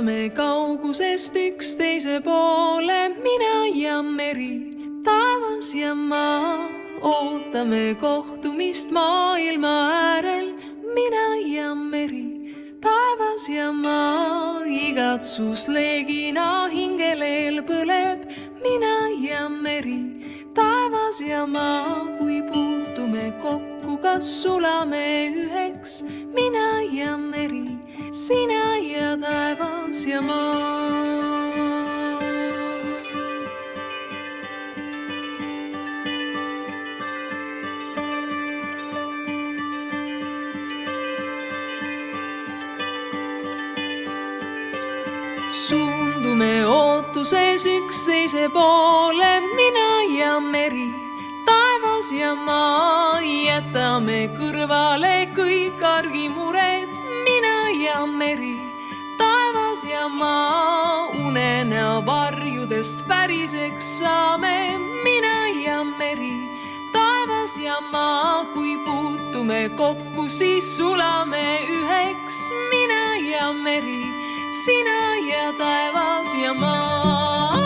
vaatame kaugusest üksteise poole, mina ja meri, taevas ja maa. Ootame kohtumist maailma äärel, mina ja meri, taevas ja maa. Igatsus leegina hingeleel põleb, mina ja meri, taevas ja maa. Kui puutume kokku, kas sulame üheks, mina ja meri, sina ja taevas ja maa. Suundume ootuses üksteise poole, mina ja meri, taevas ja maa. Jätame kõrvale kõik argimured, mina ja meri, taevas ja maa. Unenäo varjudest päriseks saame, mina ja meri, taevas ja maa. Kui puutume kokku, siis sulame üheks, mina ja meri, sina ja taevas ja maa.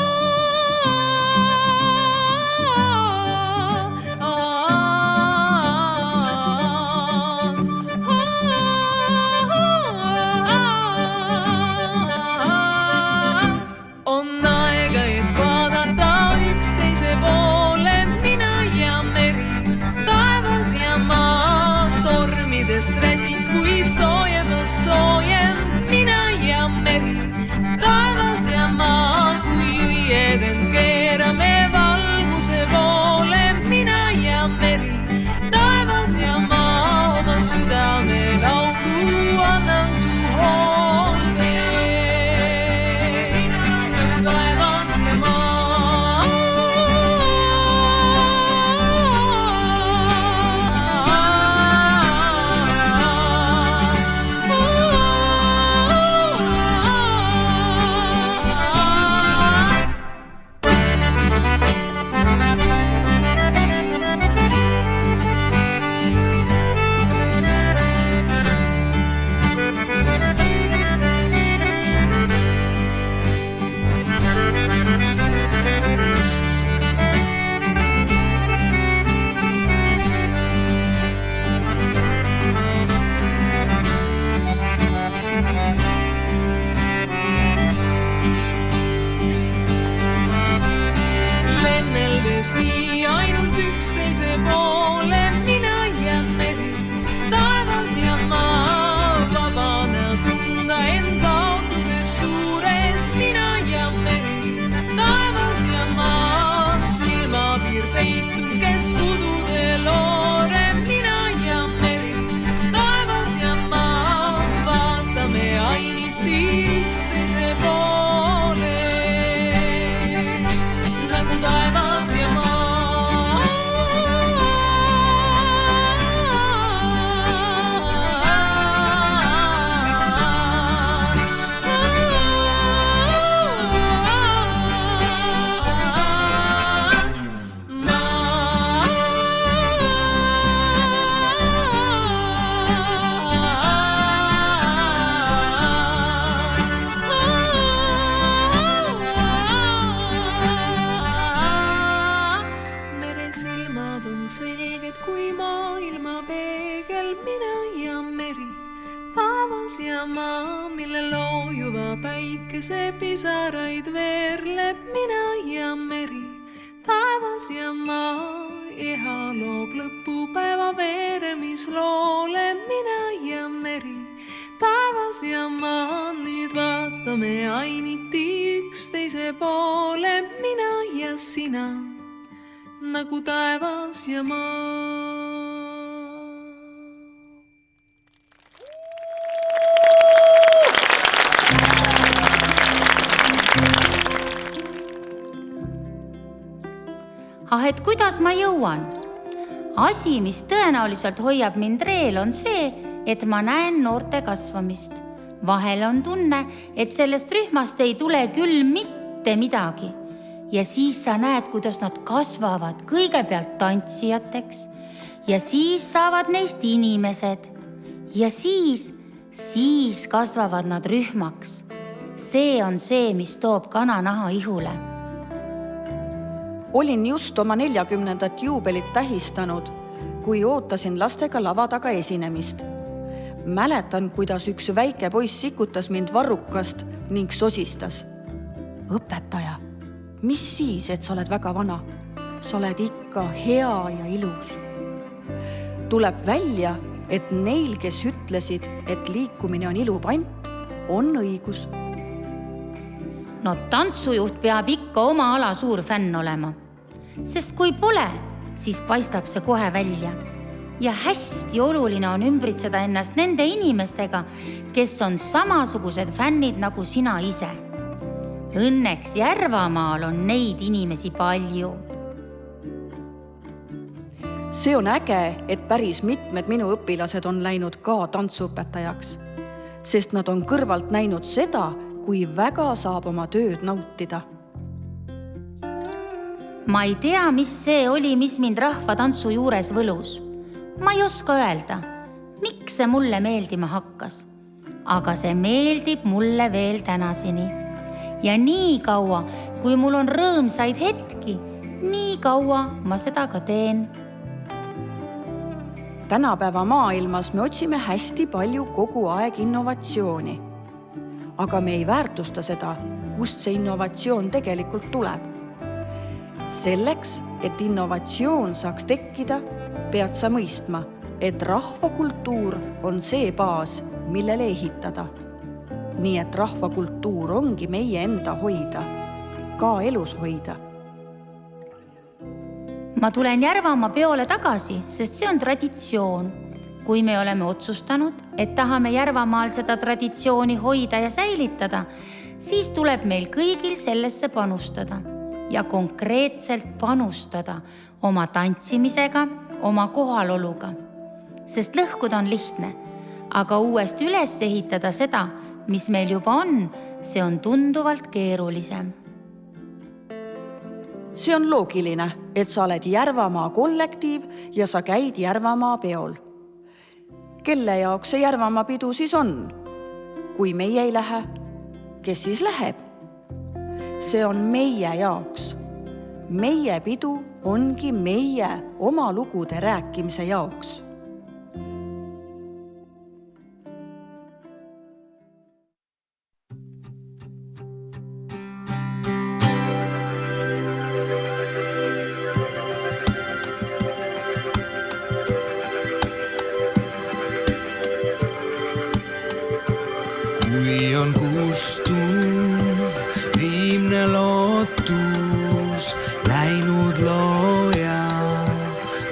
On aega, et vaadata üksteise poole, mina ja meri, taevas ja maa. Tormidest räsid, kuid soojemas soojem, mina ja meri, taevas ja maa. Kui õieden keerame valguse poole, mina ja meri, taevas ja maa. Oma südame laulu annan su hoolde, taevas ja maa. Lenneldes nii ainult üksteise poole, mina ja meri, taevas ja maa. Vabana tunda end kaotuses suures, mina ja meri, taevas ja maa. Silmapiir peitun keskudude loore, mina ja meri, taevas ja maa. Vaatame ainiti üksteise poole, nagu taevas ja maa. Mere silmad on selged kui maailma peegel, mina ja meri, taevas ja maa. Mille loojuva päikese pisaraid veerleb, mina ja meri, taevas ja maa. Eha loob lõpupäeva veeremisloole, mina ja meri, taevas ja maa. Nüüd vaatame ainiti üksteise poole, mina ja sina, nagu taevas ja maa. Et kuidas ma jõuan? Asi, mis tõenäoliselt hoiab mind reel, on see, et ma näen noorte kasvamist. Vahel on tunne, et sellest rühmast ei tule küll mitte midagi. Ja siis sa näed, kuidas nad kasvavad kõigepealt tantsijateks ja siis saavad neist inimesed ja siis kasvavad nad rühmaks. see on see, mis toob kananaha ihule. Olin just oma 40. juubelit tähistanud, kui ootasin lastega lava taga esinemist. Mäletan, kuidas üks väike poiss sikutas mind varrukast ning sosistas. Õpetaja, mis siis, et sa oled väga vana? Sa oled ikka hea ja ilus. Tuleb välja, et neil, kes ütlesid, et liikumine on ilupant, on õigus. No tantsujuht peab ikka oma ala suur fänn olema. Sest kui pole, siis paistab see kohe välja. Ja hästi oluline on ümbritseda ennast nende inimestega, kes on samasugused fännid nagu sina ise. Õnneks Järvamaal on neid inimesi palju. See on äge, et päris mitmed minu õpilased on läinud ka tantsuõpetajaks, sest nad on kõrvalt näinud seda, kui väga saab oma tööd nautida. Ma ei tea, mis see oli, mis mind rahvatantsu juures võlus. Ma ei oska öelda, miks see mulle meeldima hakkas. Aga see meeldib mulle veel tänaseni. Ja nii kaua, kui mul on rõõmsaid hetki, nii kaua ma seda ka teen. Tänapäeva maailmas me otsime hästi palju kogu aeg innovatsiooni. Aga me ei väärtusta seda, kust see innovatsioon tegelikult tuleb. Selleks, et innovatsioon saaks tekkida, pead sa mõistma, et rahvakultuur on see baas, millele ehitada. Nii et rahvakultuur ongi meie enda hoida, ka elus hoida. Ma tulen Järvamaa peole tagasi, sest see on traditsioon. Kui me oleme otsustanud, et tahame Järvamaal seda traditsiooni hoida ja säilitada, siis tuleb meil kõigil sellesse panustada ja konkreetselt panustada oma tantsimisega, oma kohaloluga. Sest lõhkuda on lihtne, aga uuesti üles ehitada seda, mis meil juba on, see on tunduvalt keerulisem. See on loogiline, et sa oled Järvamaa kollektiiv ja sa käid Järvamaa peol. Kelle jaoks see Järvamaa pidu siis on? Kui meie ei lähe, kes siis läheb? See on meie jaoks. Meie pidu ongi meie oma lugude rääkimise jaoks. Kui on kustunud viimne lootus, läinud looja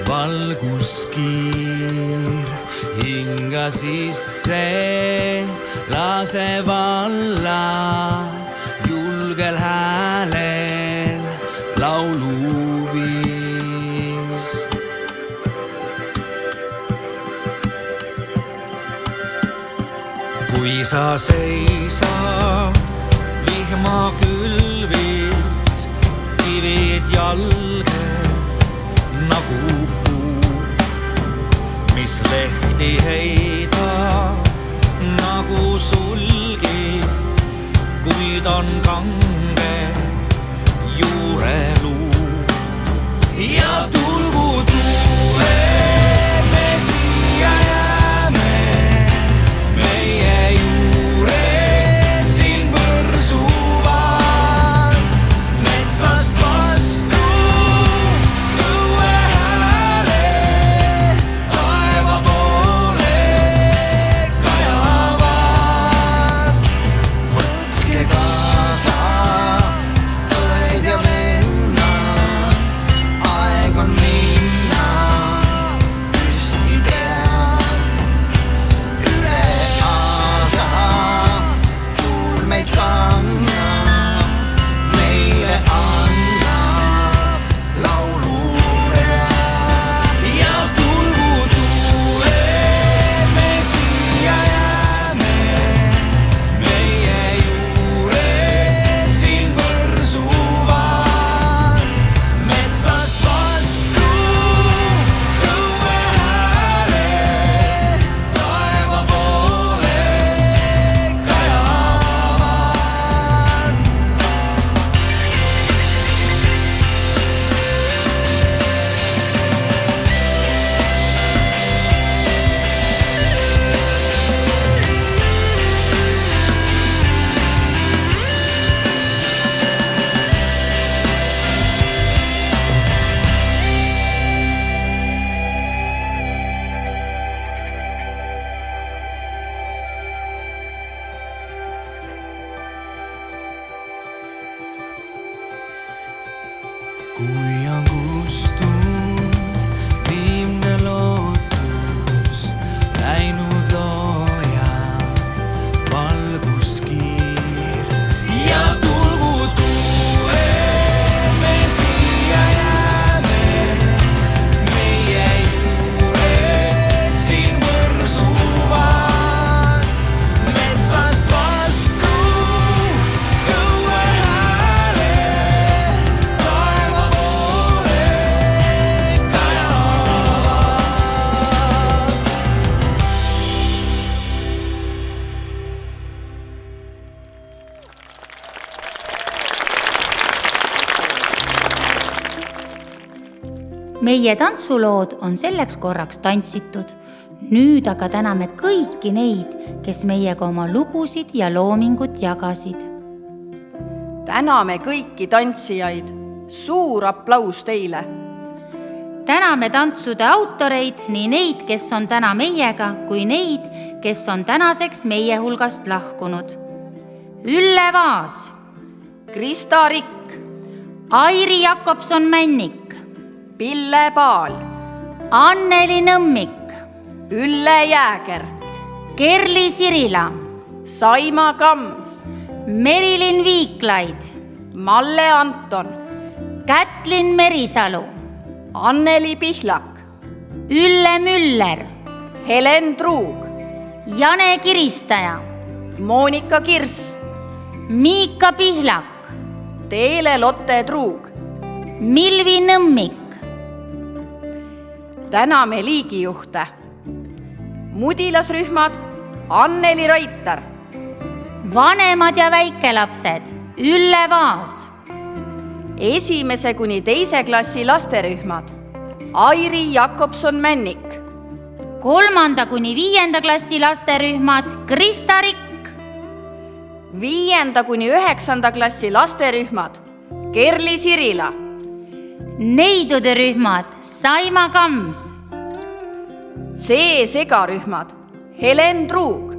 valguskiir, hinga sisse lase valla julgel häälel lauluviis. Kui sa seisad vihma külvis, kivid jalge nagu puu, mis lehti heidab nagu sulgi, kuid on kange juureluu. Ja tulgu tuule, me siia jääme, meie juure siin võrsuvad metsast vastu õue hääle, taeva poole kajavad. Võtke kaasa õed ja vennad, aeg on meie tantsulood on selleks korraks tantsitud. Nüüd aga täname kõiki neid, kes meiega oma lugusid ja loomingut jagasid. Täname kõiki tantsijaid. Suur aplaus teile! Täname tantsude autoreid, nii neid, kes on täna meiega, kui neid, kes on tänaseks meie hulgast lahkunud. Ülle Vaas, Krista Rikk, Airi Jakobson-Männik, Pille Paal, Anneli Nõmmik, Ülle Jääger, Kerli Sirila, Saima Kams, Merilin Viiklaid, Malle Anton, Kätlin Merisalu, Anneli Pihlak, Ülle Müller, Helen Truug, Jane Kiristaja, Monika Kirs, Miika Pihlak, Teele Lotte Truug, Milvi Nõmmik. Täname liigijuhte. Mudilasrühmad Anneli Raitar, Vanemad ja väikelapsed Ülle Vaas, 1. kuni 2. klassi lasterühmad Airi Jakobson-Männik, 3. kuni 5. klassi lasterühmad Krista Rikk, 5. kuni 9. klassi lasterühmad Kerli Sirila, neidude rühmad Saima Kams, C-segarühmad Helen Truug,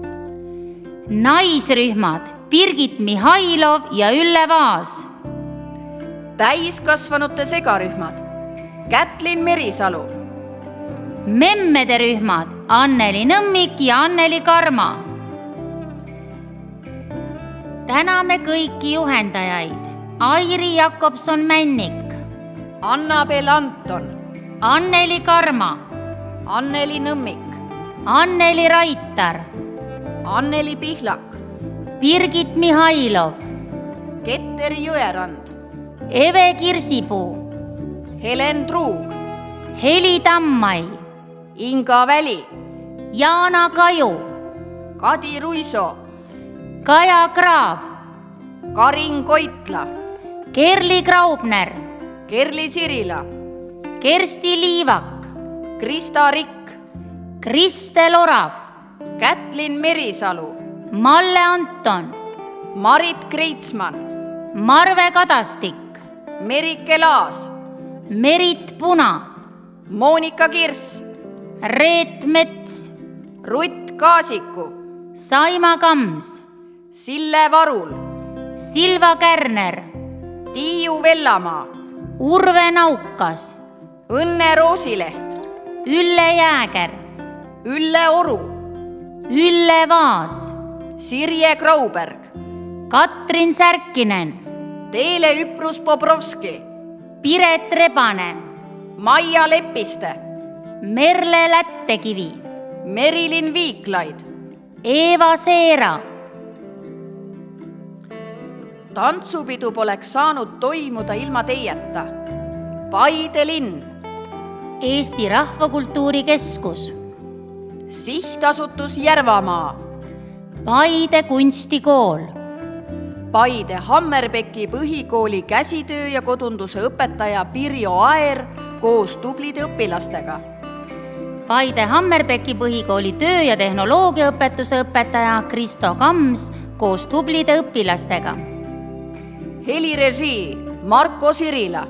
naisrühmad Birgit Mihhailov ja Ülle Vaas, täiskasvanute segarühmad Kätlin Merisalu, memmede rühmad Anneli Nõmmik ja Anneli Karma. Täname kõiki juhendajaid Airi Jakobson-Männik, Annabel Anton, Anneli Karma, Anneli Nõmmik, Anneli Raitar, Anneli Pihlak, Birgit Mihhailov, Keter Jõerand, Eve Kirsipuu, Helen Truug, Heli Tammai, Inga Väli, Jaana Kaju, Kadi Ruiso, Kaja Kraav, Karin Koitla, Kerli Graubner, Kerli Sirila, Kersti Liivak, Krista Rikk, Kristel Orav, Kätlin Merisalu, Malle Anton, Marit Kreitsmann, Marve Kadastik, Merike Laas, Merit Puna, Monika Kirs, Reet Mets, Rutt Kaasiku, Saima Kams, Sille Varul, Silva Kärner, Tiiu Vellamaa, Urve Naukas, Õnne Roosileht, Ülle Jääger, Ülle Oru, Ülle Vaas, Sirje Grauberg, Katrin Särkinen, Teele Üprus Bobrovski, Piret Rebane, Maia Lepiste, Merle Lättekivi, Merilin Viiklaid, Eeva Seera. Tantsupidu poleks saanud toimuda ilma teieta. Paide linn, Eesti Rahvakultuuri Keskus, Sihtasutus Järvamaa, Paide Kunstikool, Paide Hammerbeki põhikooli käsitöö ja kodunduse õpetaja Pirjo Aer koos tublide õpilastega, Paide Hammerbeki põhikooli töö- ja tehnoloogiaõpetuse õpetaja Kristo Kams koos tublide õpilastega, helirežii Marko Sirila,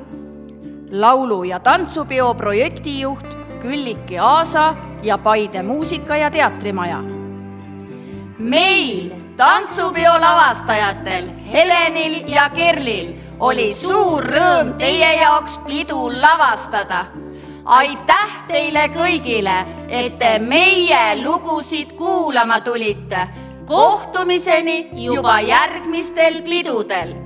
laulu- ja tantsupeo projektijuht Külliki Aasa ja Paide Muusika- ja Teatrimaja. Meil, tantsupeo lavastajatel Helenil ja Kerlil, oli suur rõõm teie jaoks pidu lavastada. Aitäh teile kõigile, et te meie lugusid kuulama tulite. Kohtumiseni juba järgmistel pidudel.